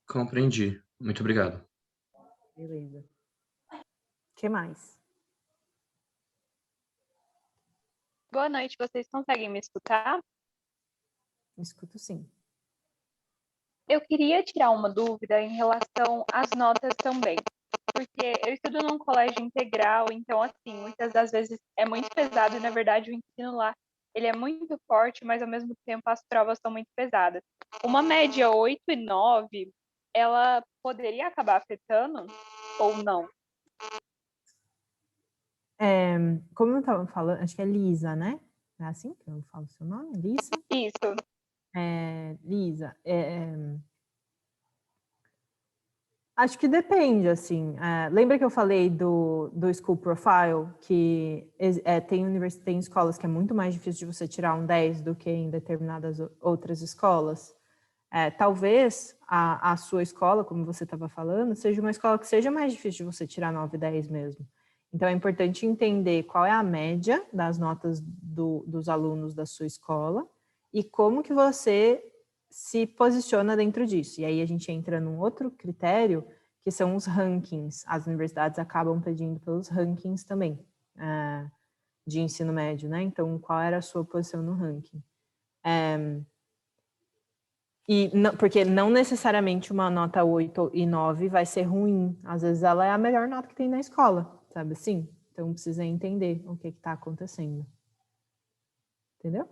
Compreendi. Muito obrigado. Beleza. O que mais? Boa noite, vocês conseguem me escutar? Escuto sim. Eu queria tirar uma dúvida em relação às notas também, porque eu estudo num colégio integral, então, assim, muitas das vezes é muito pesado e, na verdade, o ensino lá, ele é muito forte, mas, ao mesmo tempo, as provas são muito pesadas. Uma média 8 e 9, ela poderia acabar afetando ou não? Como eu estava falando, acho que é Lisa, né? É assim que eu falo o seu nome? Lisa? Isso. Lisa, acho que depende, assim. Lembra que eu falei do School Profile, que tem escolas que é muito mais difícil de você tirar um 10 do que em determinadas outras escolas? Talvez a sua escola, como você estava falando, seja uma escola que seja mais difícil de você tirar 9 e 10 mesmo. Então, é importante entender qual é a média das notas dos alunos da sua escola e como que você se posiciona dentro disso. E aí a gente entra num outro critério, que são os rankings. As universidades acabam pedindo pelos rankings também, de ensino médio, né? Então, qual era a sua posição no ranking? Porque não necessariamente uma nota 8 e 9 vai ser ruim. Às vezes ela é a melhor nota que tem na escola, sabe assim? Então precisa entender o que está acontecendo. Entendeu?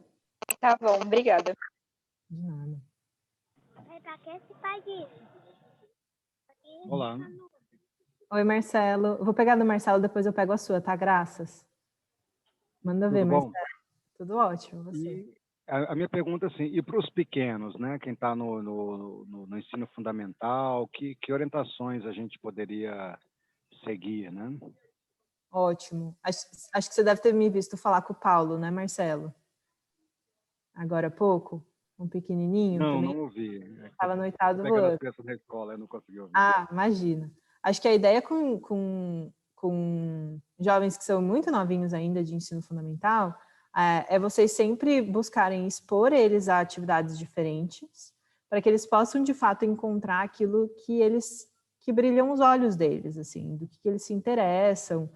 Tá bom, obrigada. De nada. Pra que se faz isso? Olá. Oi, Marcelo. Eu vou pegar do Marcelo, depois eu pego a sua, tá? Graças. Manda ver, Tudo bom? Marcelo. Tudo ótimo, você. E a minha pergunta, assim, e para os pequenos, né? Quem está no ensino fundamental, que orientações a gente poderia seguir, né? Ótimo. Acho que você deve ter me visto falar com o Paulo, né, Marcelo? Agora há pouco? Um pequenininho Não, também. não ouvi. Estava no oitavo Pegando ano. as crianças na escola, eu não consegui ouvir. Ah, imagina. Acho que a ideia com jovens que são muito novinhos ainda de ensino fundamental é vocês sempre buscarem expor eles a atividades diferentes para que eles possam, de fato, encontrar aquilo que brilham os olhos deles, assim, do que eles se interessam,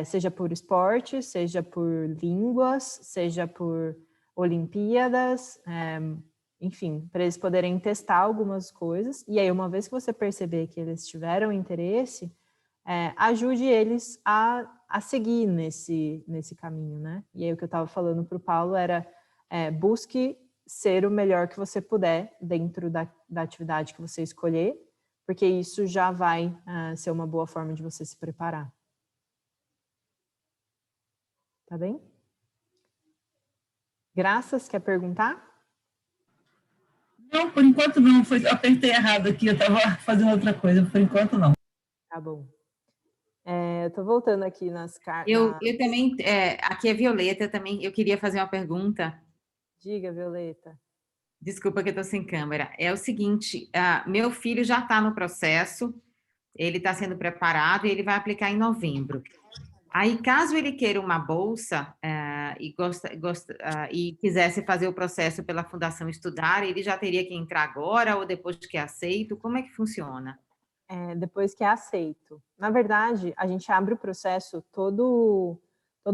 seja por esporte, seja por línguas, seja por Olimpíadas, enfim, para eles poderem testar algumas coisas. E aí, uma vez que você perceber que eles tiveram interesse, ajude eles a seguir nesse caminho, né? E aí, o que eu estava falando para o Paulo era busque ser o melhor que você puder dentro da atividade que você escolher, porque isso já vai ser uma boa forma de você se preparar. Tá bem? Graças, quer perguntar? Não, por enquanto não. Apertei errado aqui, eu estava fazendo outra coisa. Por enquanto não. Tá bom. Eu estou voltando aqui nas cartas. Eu também, aqui é Violeta também, eu queria fazer uma pergunta. Diga, Violeta. Desculpa que eu estou sem câmera. É o seguinte, meu filho já está no processo, ele está sendo preparado e ele vai aplicar em novembro. Aí, caso ele queira uma bolsa e quisesse fazer o processo pela Fundação Estudar, ele já teria que entrar agora ou depois que é aceito? Como é que funciona? Depois que é aceito. Na verdade, a gente abre o processo todo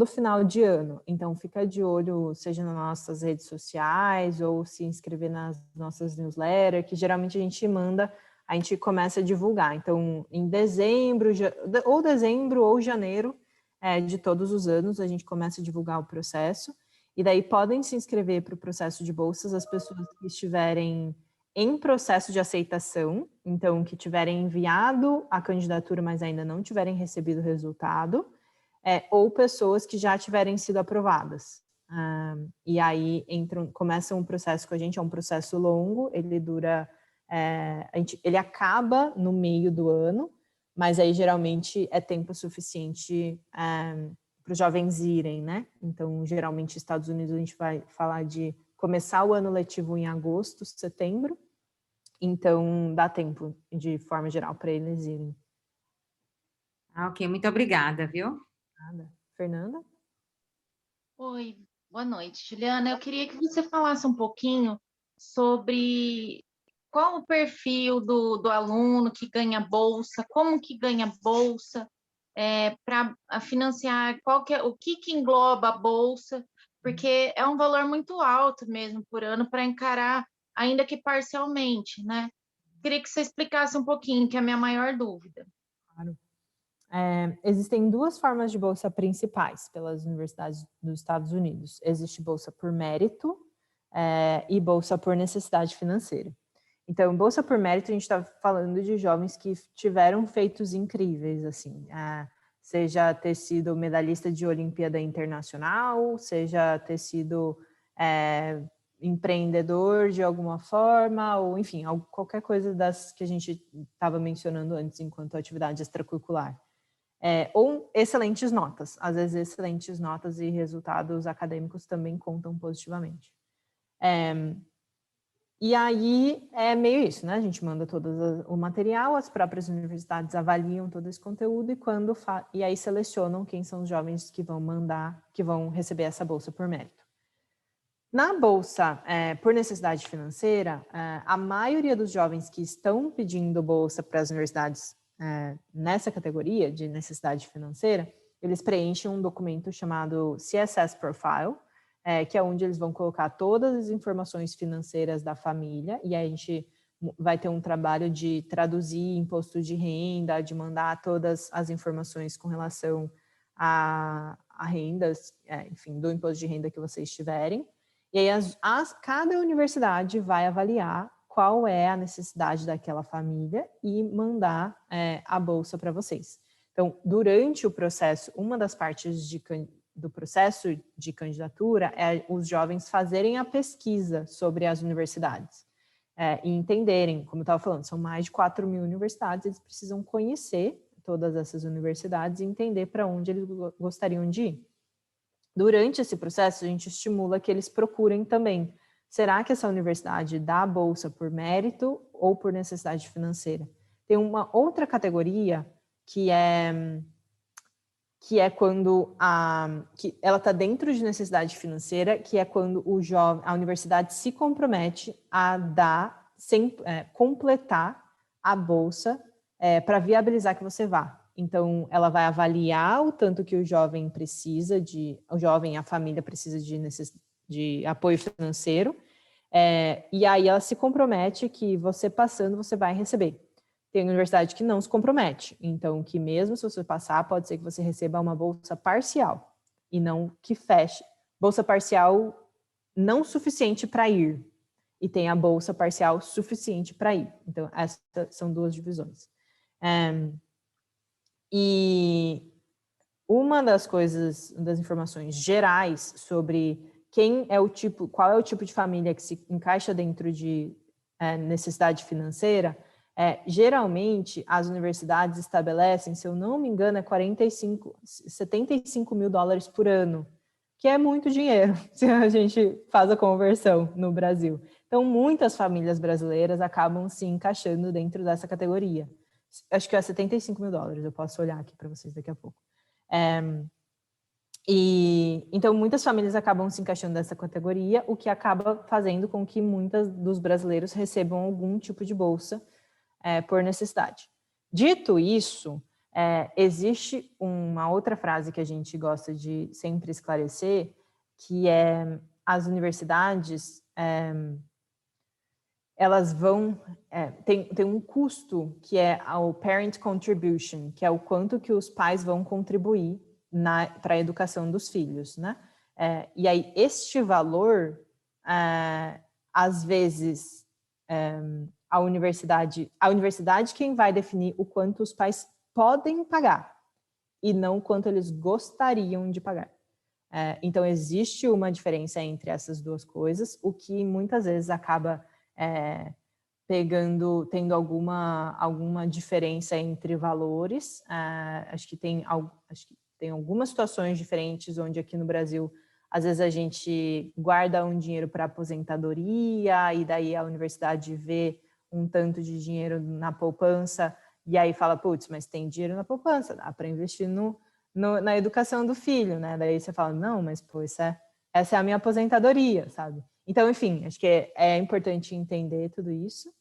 final de ano. Então, fica de olho, seja nas nossas redes sociais ou se inscrever nas nossas newsletters, que geralmente a gente começa a divulgar. Então, em dezembro ou janeiro de todos os anos, a gente começa a divulgar o processo. E daí podem se inscrever para o processo de bolsas as pessoas que estiverem em processo de aceitação, então que tiverem enviado a candidatura, mas ainda não tiverem recebido o resultado, ou pessoas que já tiverem sido aprovadas. E aí começam um processo com a gente, é um processo longo, ele dura, ele acaba no meio do ano, mas aí geralmente é tempo suficiente para os jovens irem, né? Então, geralmente, nos Estados Unidos, a gente vai falar de começar o ano letivo em agosto, setembro, então dá tempo, de forma geral, para eles irem. Ok, muito obrigada, viu? Nada. Fernanda? Oi, boa noite, Juliana. Eu queria que você falasse um pouquinho sobre qual o perfil do aluno que ganha bolsa, como que ganha bolsa, para financiar, o que engloba a bolsa, porque é um valor muito alto mesmo por ano para encarar, ainda que parcialmente, né? Queria que você explicasse um pouquinho, que é a minha maior dúvida. Claro. Existem duas formas de bolsa principais pelas universidades dos Estados Unidos. Existe bolsa por mérito e bolsa por necessidade financeira. Então, bolsa por mérito, a gente está falando de jovens que tiveram feitos incríveis, assim, seja ter sido medalhista de Olimpíada Internacional, seja ter sido empreendedor de alguma forma, ou enfim, qualquer coisa das que a gente estava mencionando antes enquanto atividade extracurricular. Ou excelentes notas. Às vezes, excelentes notas e resultados acadêmicos também contam positivamente. E aí é meio isso, né? A gente manda todo o material, as próprias universidades avaliam todo esse conteúdo e aí selecionam quem são os jovens que vão receber essa bolsa por mérito. Na bolsa por necessidade financeira, a maioria dos jovens que estão pedindo bolsa para as universidades nessa categoria de necessidade financeira, eles preenchem um documento chamado CSS Profile, que é onde eles vão colocar todas as informações financeiras da família, e aí a gente vai ter um trabalho de traduzir imposto de renda, de mandar todas as informações com relação a rendas, enfim, do imposto de renda que vocês tiverem. E aí cada universidade vai avaliar qual é a necessidade daquela família e mandar a bolsa para vocês. Então, durante o processo, uma das partes do processo de candidatura é os jovens fazerem a pesquisa sobre as universidades e entenderem, como eu estava falando, são mais de 4.000 universidades, eles precisam conhecer todas essas universidades e entender para onde eles gostariam de ir. Durante esse processo, a gente estimula que eles procurem também, será que essa universidade dá a bolsa por mérito ou por necessidade financeira? Tem uma outra categoria que é quando que ela está dentro de necessidade financeira, que é quando a universidade se compromete a completar a bolsa para viabilizar que você vá. Então, ela vai avaliar o tanto que o jovem precisa a família precisa de apoio financeiro, e aí ela se compromete que você passando, você vai receber. Tem universidade que não se compromete, então que mesmo se você passar, pode ser que você receba uma bolsa parcial, e não que feche. Bolsa parcial não suficiente para ir, e tem a bolsa parcial suficiente para ir. Então, essas são duas divisões. E uma das informações gerais sobre qual é o tipo de família que se encaixa dentro de necessidade financeira, geralmente as universidades estabelecem, se eu não me engano, $75 mil por ano, que é muito dinheiro, se a gente faz a conversão no Brasil. Então, muitas famílias brasileiras acabam se encaixando dentro dessa categoria. Acho que é $75 mil, eu posso olhar aqui para vocês daqui a pouco. Então, muitas famílias acabam se encaixando nessa categoria, o que acaba fazendo com que muitos dos brasileiros recebam algum tipo de bolsa por necessidade. Dito isso, existe uma outra frase que a gente gosta de sempre esclarecer, que é as universidades, elas vão... tem um custo que é o parent contribution, que é o quanto que os pais vão contribuir para a educação dos filhos, né? E aí, este valor, às vezes, a universidade quem vai definir o quanto os pais podem pagar e não o quanto eles gostariam de pagar. Então, existe uma diferença entre essas duas coisas, o que muitas vezes acaba tendo alguma diferença entre valores. Acho que tem algumas situações diferentes onde aqui no Brasil, às vezes a gente guarda um dinheiro para aposentadoria e daí a universidade vê um tanto de dinheiro na poupança e aí fala, putz, mas tem dinheiro na poupança, dá para investir na educação do filho, né? Daí você fala, não, mas pô, essa é a minha aposentadoria, sabe? Então, enfim, acho que é importante entender tudo isso,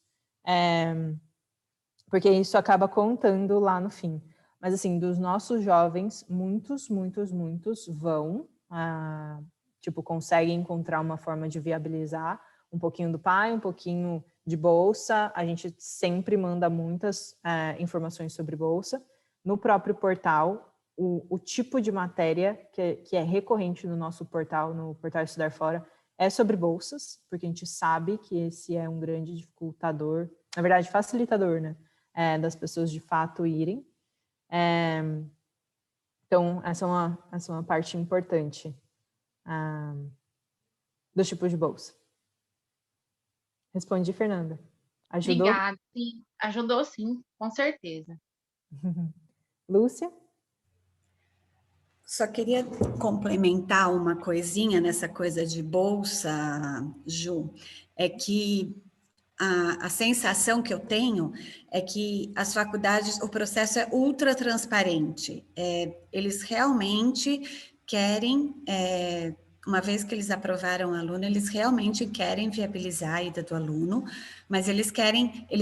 porque isso acaba contando lá no fim. Mas, assim, dos nossos jovens, muitos vão, conseguem encontrar uma forma de viabilizar um pouquinho do pai, um pouquinho de bolsa. A gente sempre manda muitas informações sobre bolsa. No próprio portal, o tipo de matéria que é recorrente no nosso portal, no portal Estudar Fora, é sobre bolsas, porque a gente sabe que esse é um grande dificultador, na verdade, facilitador, né, das pessoas de fato irem. Então, essa é uma parte importante dos tipos de bolsa. Respondi, Fernanda. Ajudou? Obrigada, sim. Ajudou sim, com certeza. Lúcia? Só queria complementar uma coisinha nessa coisa de bolsa, Ju, é que a sensação que eu tenho é que as faculdades, o processo é ultra transparente. Eles realmente querem, uma vez que eles aprovaram o aluno, eles realmente querem viabilizar a ida do aluno, mas eles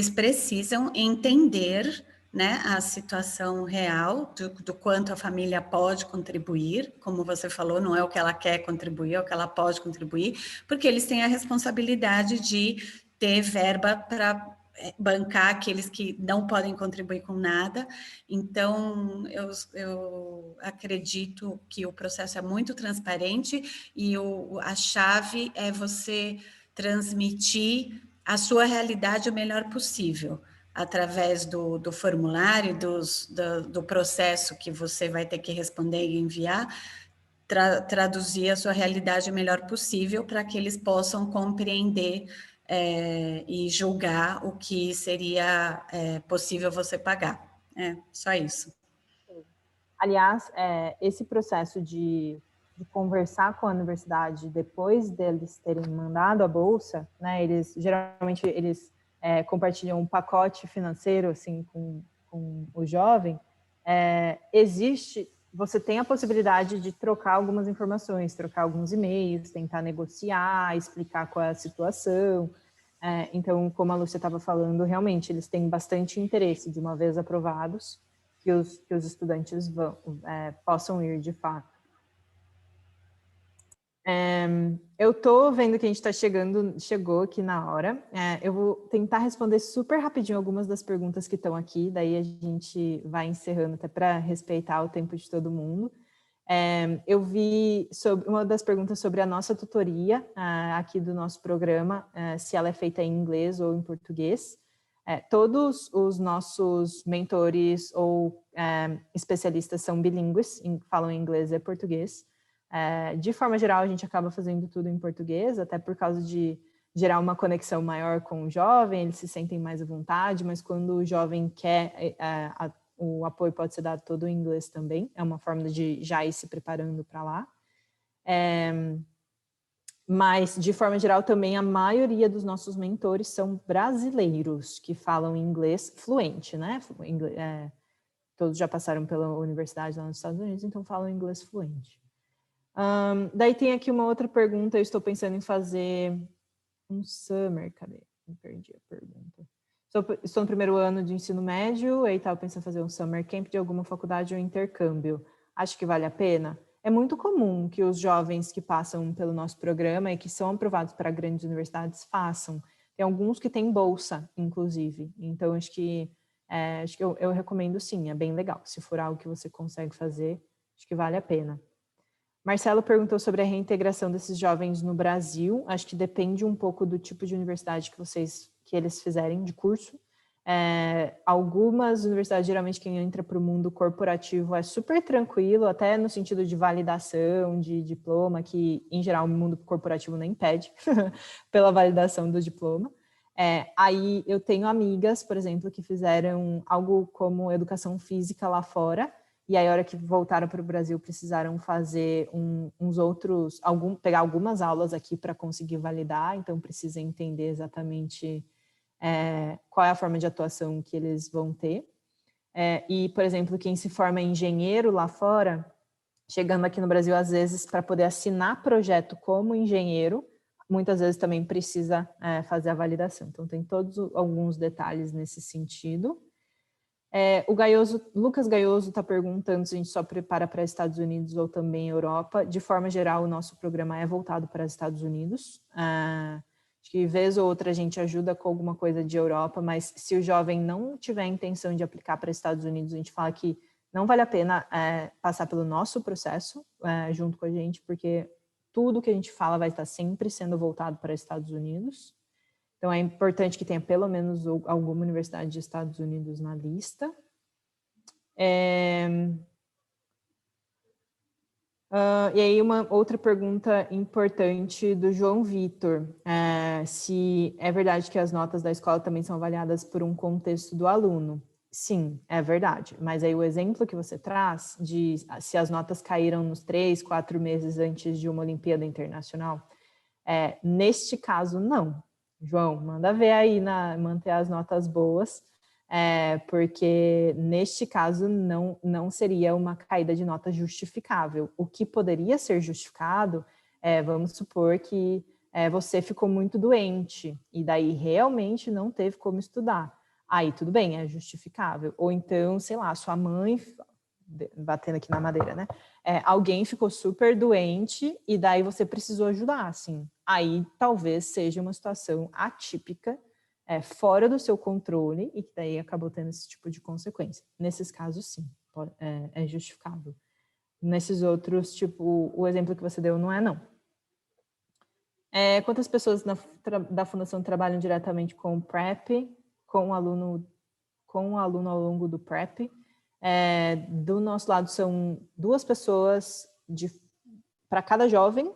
precisam entender né, a situação real do quanto a família pode contribuir, como você falou, não é o que ela quer contribuir, é o que ela pode contribuir, porque eles têm a responsabilidade de ter verba para bancar aqueles que não podem contribuir com nada. Então, eu acredito que o processo é muito transparente e a chave é você transmitir a sua realidade o melhor possível, através do formulário, do processo que você vai ter que responder e enviar, traduzir a sua realidade o melhor possível para que eles possam compreender e julgar o que seria possível você pagar. Só isso. Aliás, esse processo de conversar com a universidade depois deles terem mandado a bolsa, né, geralmente eles compartilham um pacote financeiro assim com o jovem, você tem a possibilidade de trocar algumas informações, trocar alguns e-mails, tentar negociar, explicar qual é a situação. Então, como a Lúcia estava falando, realmente eles têm bastante interesse, de uma vez aprovados, que os estudantes possam ir de fato. Eu estou vendo que a gente chegou aqui na hora. Eu vou tentar responder super rapidinho algumas das perguntas que estão aqui, daí a gente vai encerrando até para respeitar o tempo de todo mundo. Eu vi uma das perguntas sobre a nossa tutoria aqui do nosso programa, se ela é feita em inglês ou em português. Todos os nossos mentores ou especialistas são bilíngues, falam inglês e português. De forma geral, a gente acaba fazendo tudo em português, até por causa de gerar uma conexão maior com o jovem, eles se sentem mais à vontade, mas quando o jovem quer, o apoio pode ser dado todo em inglês também, é uma forma de já ir se preparando para lá. Mas, de forma geral, também a maioria dos nossos mentores são brasileiros, que falam inglês fluente, né? Todos já passaram pela universidade lá nos Estados Unidos, então falam inglês fluente. Daí tem aqui uma outra pergunta, eu estou pensando em fazer um summer, cadê? Me perdi a pergunta. Estou no primeiro ano de ensino médio, e estava pensando em fazer um summer camp de alguma faculdade ou intercâmbio. Acho que vale a pena? É muito comum que os jovens que passam pelo nosso programa e que são aprovados para grandes universidades façam. Tem alguns que têm bolsa, inclusive. Então, acho que eu recomendo sim, é bem legal. Se for algo que você consegue fazer, acho que vale a pena. Marcelo perguntou sobre a reintegração desses jovens no Brasil. Acho que depende um pouco do tipo de universidade que eles fizerem de curso. Algumas universidades, geralmente quem entra para o mundo corporativo é super tranquilo, até no sentido de validação de diploma, que em geral o mundo corporativo nem pede pela validação do diploma. Aí eu tenho amigas, por exemplo, que fizeram algo como educação física lá fora, e aí, a hora que voltaram para o Brasil, precisaram fazer pegar algumas aulas aqui para conseguir validar, então precisa entender exatamente qual é a forma de atuação que eles vão ter. E, por exemplo, quem se forma engenheiro lá fora, chegando aqui no Brasil, às vezes, para poder assinar projeto como engenheiro, muitas vezes também precisa fazer a validação. Então, tem alguns detalhes nesse sentido. Lucas Gaioso está perguntando se a gente só prepara para Estados Unidos ou também Europa. De forma geral, o nosso programa é voltado para os Estados Unidos. Acho que vez ou outra a gente ajuda com alguma coisa de Europa, mas se o jovem não tiver a intenção de aplicar para Estados Unidos, a gente fala que não vale a pena passar pelo nosso processo junto com a gente, porque tudo que a gente fala vai estar sempre sendo voltado para Estados Unidos. Então, é importante que tenha pelo menos alguma universidade dos Estados Unidos na lista. E aí, uma outra pergunta importante do João Vitor. Se é verdade que as notas da escola também são avaliadas por um contexto do aluno. Sim, é verdade. Mas aí o exemplo que você traz de se as notas caíram nos 3, 4 meses antes de uma Olimpíada Internacional, neste caso, não. João, manda ver aí, manter as notas boas, porque neste caso não seria uma caída de nota justificável. O que poderia ser justificado vamos supor que você ficou muito doente e daí realmente não teve como estudar. aí tudo bem, é justificável. Ou então, sei lá, sua mãe, batendo aqui na madeira, né? Alguém ficou super doente e daí você precisou ajudar, assim. Aí talvez seja uma situação atípica, fora do seu controle e que daí acabou tendo esse tipo de consequência. Nesses casos, sim, é justificável. Nesses outros, tipo, o exemplo que você deu não é, não. Quantas pessoas da Fundação trabalham diretamente com o PrEP, com o aluno ao longo do PrEP? Do nosso lado, são 2 pessoas para cada jovem,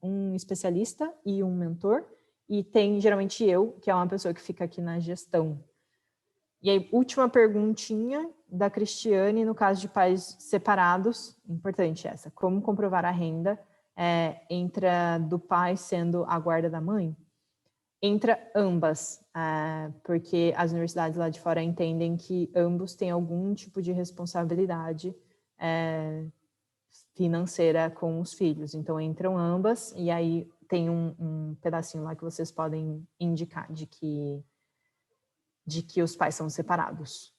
um especialista e um mentor, e tem geralmente eu, que é uma pessoa que fica aqui na gestão. E aí, última perguntinha da Cristiane, no caso de pais separados, importante essa, como comprovar a renda entra do pai sendo a guarda da mãe? Entra ambas, porque as universidades lá de fora entendem que ambos têm algum tipo de responsabilidade financeira com os filhos. Então, entram ambas, e aí tem um pedacinho lá que vocês podem indicar de que os pais são separados.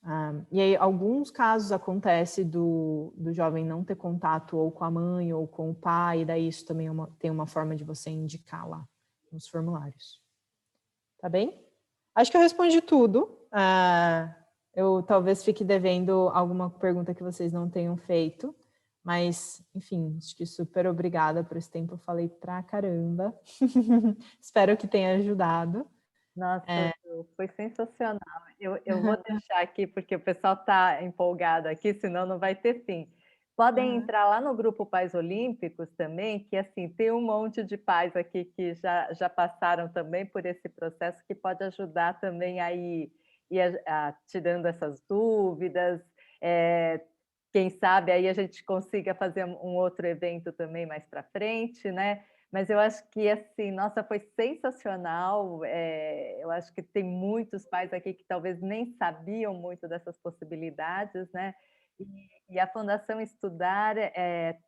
E aí, alguns casos acontece do jovem não ter contato ou com a mãe ou com o pai, e daí isso também tem uma forma de você indicar lá nos formulários. Tá bem? Acho que eu respondi tudo. Eu talvez fique devendo alguma pergunta que vocês não tenham feito, mas, enfim, acho que super obrigada por esse tempo. Eu falei pra caramba. Espero que tenha ajudado. Nossa, foi sensacional. Eu vou deixar aqui, porque o pessoal está empolgado aqui, senão não vai ter fim. Podem entrar lá no grupo Pais Olímpicos também, que assim, tem um monte de pais aqui que já passaram também por esse processo, que pode ajudar também aí, tirando essas dúvidas. Quem sabe aí a gente consiga fazer um outro evento também mais para frente, né? Mas eu acho que, assim, nossa, foi sensacional. Eu acho que tem muitos pais aqui que talvez nem sabiam muito dessas possibilidades, né? E a Fundação Estudar,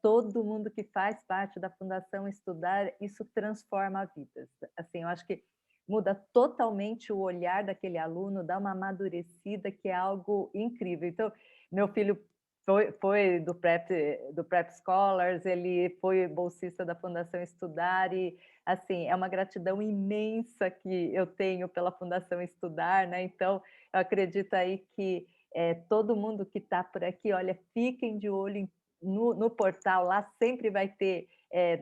todo mundo que faz parte da Fundação Estudar, isso transforma vidas. Assim, eu acho que muda totalmente o olhar daquele aluno, dá uma amadurecida, que é algo incrível. Então, meu filho foi do Prep Scholars, ele foi bolsista da Fundação Estudar, e assim, é uma gratidão imensa que eu tenho pela Fundação Estudar, né? Então, eu acredito aí que todo mundo que está por aqui, olha, fiquem de olho no portal, lá sempre vai ter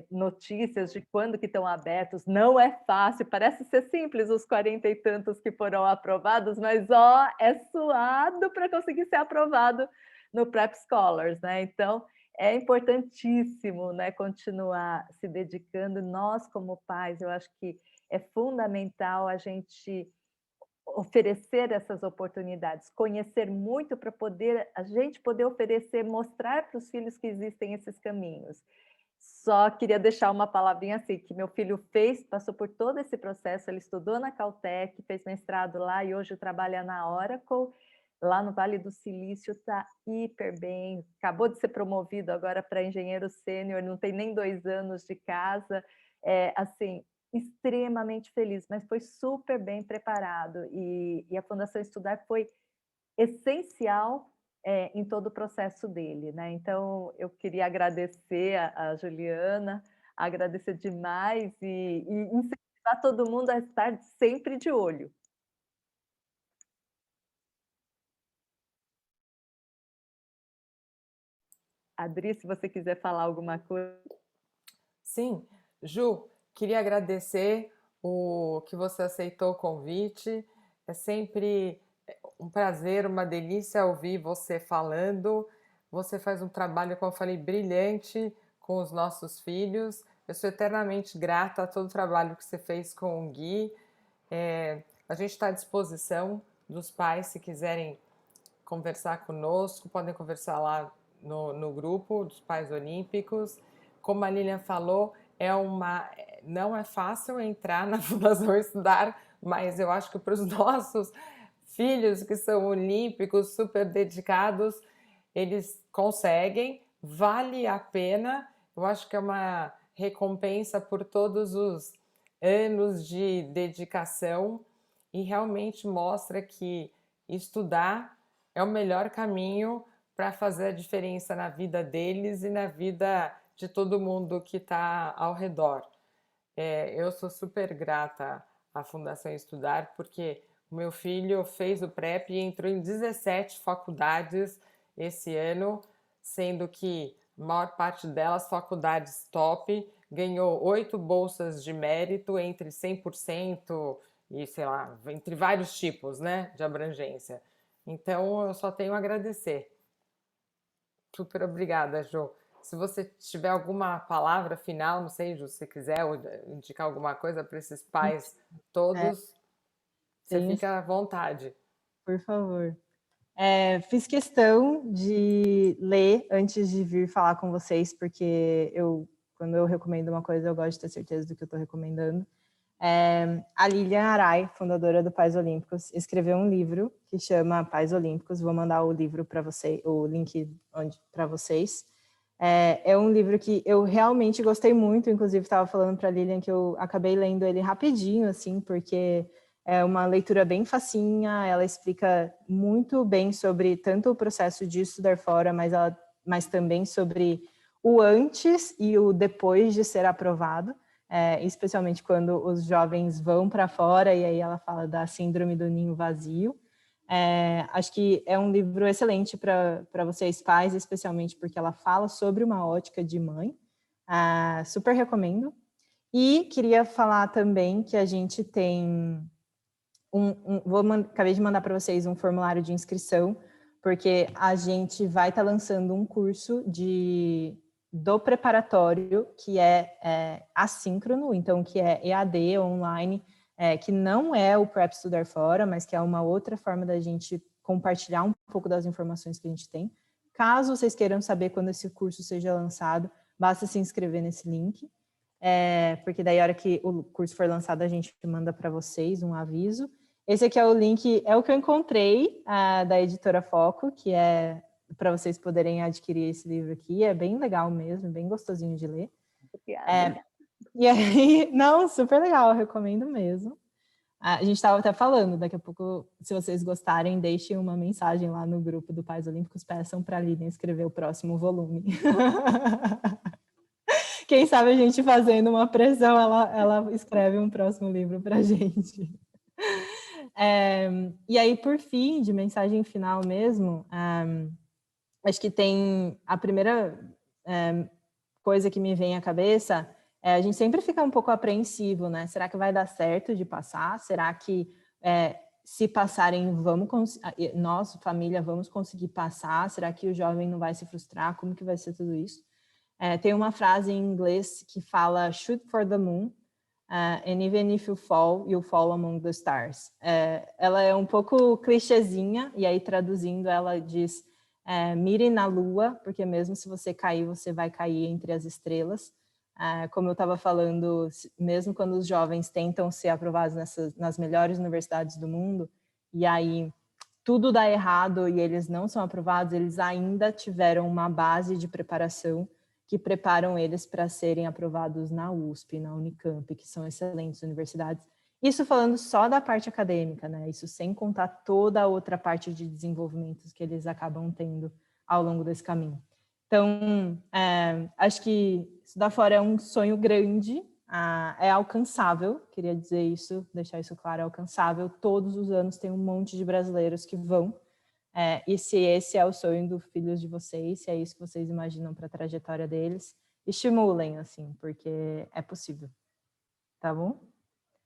notícias de quando que estão abertos. Não é fácil, parece ser simples os 40 e tantos que foram aprovados, mas é suado para conseguir ser aprovado no Prep Scholars, né? Então, é importantíssimo, né, continuar se dedicando. Nós, como pais, eu acho que é fundamental a gente oferecer essas oportunidades, conhecer muito para a gente poder oferecer, mostrar para os filhos que existem esses caminhos. Só queria deixar uma palavrinha assim, que meu filho passou por todo esse processo, ele estudou na Caltech, fez mestrado lá e hoje trabalha na Oracle, lá no Vale do Silício, está hiper bem, acabou de ser promovido agora para engenheiro sênior, não tem nem 2 anos de casa, assim, extremamente feliz, mas foi super bem preparado, e a Fundação Estudar foi essencial em todo o processo dele, né? Então, eu queria agradecer a Juliana, agradecer demais e incentivar todo mundo a estar sempre de olho. Adri, se você quiser falar alguma coisa. Sim, Ju, queria agradecer que você aceitou o convite. É sempre um prazer, uma delícia ouvir você falando. Você faz um trabalho, como eu falei, brilhante com os nossos filhos. Eu sou eternamente grata a todo o trabalho que você fez com o Gui. A gente está à disposição dos pais, se quiserem conversar conosco, podem conversar lá no grupo dos Pais Olímpicos. Como a Lilian falou, não é fácil entrar na Fundação Estudar, mas eu acho que para os nossos filhos que são olímpicos, super dedicados, eles conseguem, vale a pena. Eu acho que é uma recompensa por todos os anos de dedicação e realmente mostra que estudar é o melhor caminho para fazer a diferença na vida deles e na vida de todo mundo que está ao redor. Eu sou super grata à Fundação Estudar, porque o meu filho fez o PrEP e entrou em 17 faculdades esse ano, sendo que a maior parte delas faculdades top, ganhou 8 bolsas de mérito entre 100% e, sei lá, entre vários tipos, né, de abrangência. Então, eu só tenho a agradecer. Super obrigada, Jo. Se você tiver alguma palavra final, não sei, Ju, se você quiser ou indicar alguma coisa para esses pais todos, você fica à vontade. Por favor. Fiz questão de ler antes de vir falar com vocês, porque quando eu recomendo uma coisa, eu gosto de ter certeza do que eu estou recomendando. A Lilian Arai, fundadora do Pais Olímpicos, escreveu um livro que chama Pais Olímpicos. Vou mandar o livro para vocês, o link para vocês. É um livro que eu realmente gostei muito, inclusive estava falando para a Lilian que eu acabei lendo ele rapidinho, assim, porque é uma leitura bem facinha, ela explica muito bem sobre tanto o processo de estudar fora, mas também sobre o antes e o depois de ser aprovado, especialmente quando os jovens vão para fora, e aí ela fala da síndrome do ninho vazio. Acho que é um livro excelente para vocês pais, especialmente porque ela fala sobre uma ótica de mãe. Super recomendo. E queria falar também que a gente tem acabei de mandar para vocês um formulário de inscrição, porque a gente vai estar lançando um curso do preparatório que é assíncrono, então que é EAD, online, que não é o PrEP Estudar Fora, mas que é uma outra forma da gente compartilhar um pouco das informações que a gente tem. Caso vocês queiram saber quando esse curso seja lançado, basta se inscrever nesse link, porque daí a hora que o curso for lançado a gente manda para vocês um aviso. Esse aqui é o link, é o que eu encontrei da editora Foco, que é para vocês poderem adquirir esse livro aqui. É bem legal mesmo, bem gostosinho de ler. E aí, não, super legal, eu recomendo mesmo. A gente estava até falando, daqui a pouco, se vocês gostarem, deixem uma mensagem lá no grupo do Pais Olímpicos, peçam para a Lilian escrever o próximo volume. Quem sabe a gente fazendo uma pressão, ela escreve um próximo livro para a gente. E aí, por fim, de mensagem final mesmo, acho que tem a primeira coisa que me vem à cabeça a gente sempre fica um pouco apreensivo, né? Será que vai dar certo de passar? Será que se passarem, nós, família, vamos conseguir passar? Será que o jovem não vai se frustrar? Como que vai ser tudo isso? Tem uma frase em inglês que fala shoot for the moon, and even if you fall, you'll fall among the stars. Ela é um pouco clichêzinha, e aí traduzindo ela diz mire na lua, porque mesmo se você cair, você vai cair entre as estrelas. Como eu estava falando, mesmo quando os jovens tentam ser aprovados nas melhores universidades do mundo, e aí tudo dá errado e eles não são aprovados, eles ainda tiveram uma base de preparação que preparam eles para serem aprovados na USP, na Unicamp, que são excelentes universidades. Isso falando só da parte acadêmica, né? Isso sem contar toda a outra parte de desenvolvimentos que eles acabam tendo ao longo desse caminho. Então, acho que estudar fora é um sonho grande, é alcançável, queria dizer isso, deixar isso claro, é alcançável. Todos os anos tem um monte de brasileiros que vão, e se esse é o sonho dos filhos de vocês, se é isso que vocês imaginam para a trajetória deles, estimulem, assim, porque é possível, tá bom?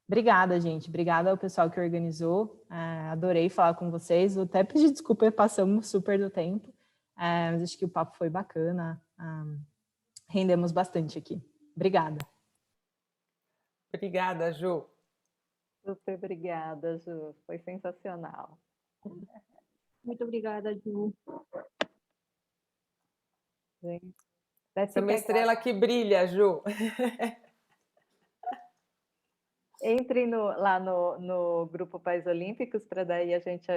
Obrigada, gente, obrigada ao pessoal que organizou, adorei falar com vocês, vou até pedir desculpa, passamos super do tempo, mas acho que o papo foi bacana, rendemos bastante aqui. Obrigada. Obrigada, Ju. Super obrigada, Ju. Foi sensacional. Muito obrigada, Ju. Gente, você é uma estrela que brilha, Ju. Entrem lá no Grupo Pais Olímpicos, para daí a gente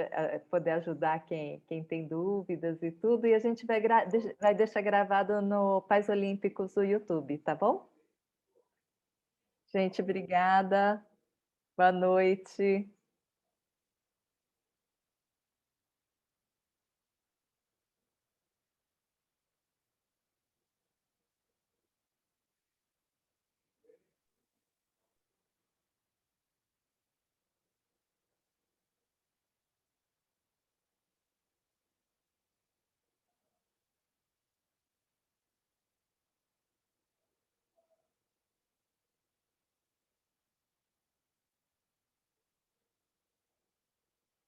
poder ajudar quem tem dúvidas e tudo, e a gente vai deixar gravado no Pais Olímpicos do YouTube, tá bom? Gente, obrigada. Boa noite.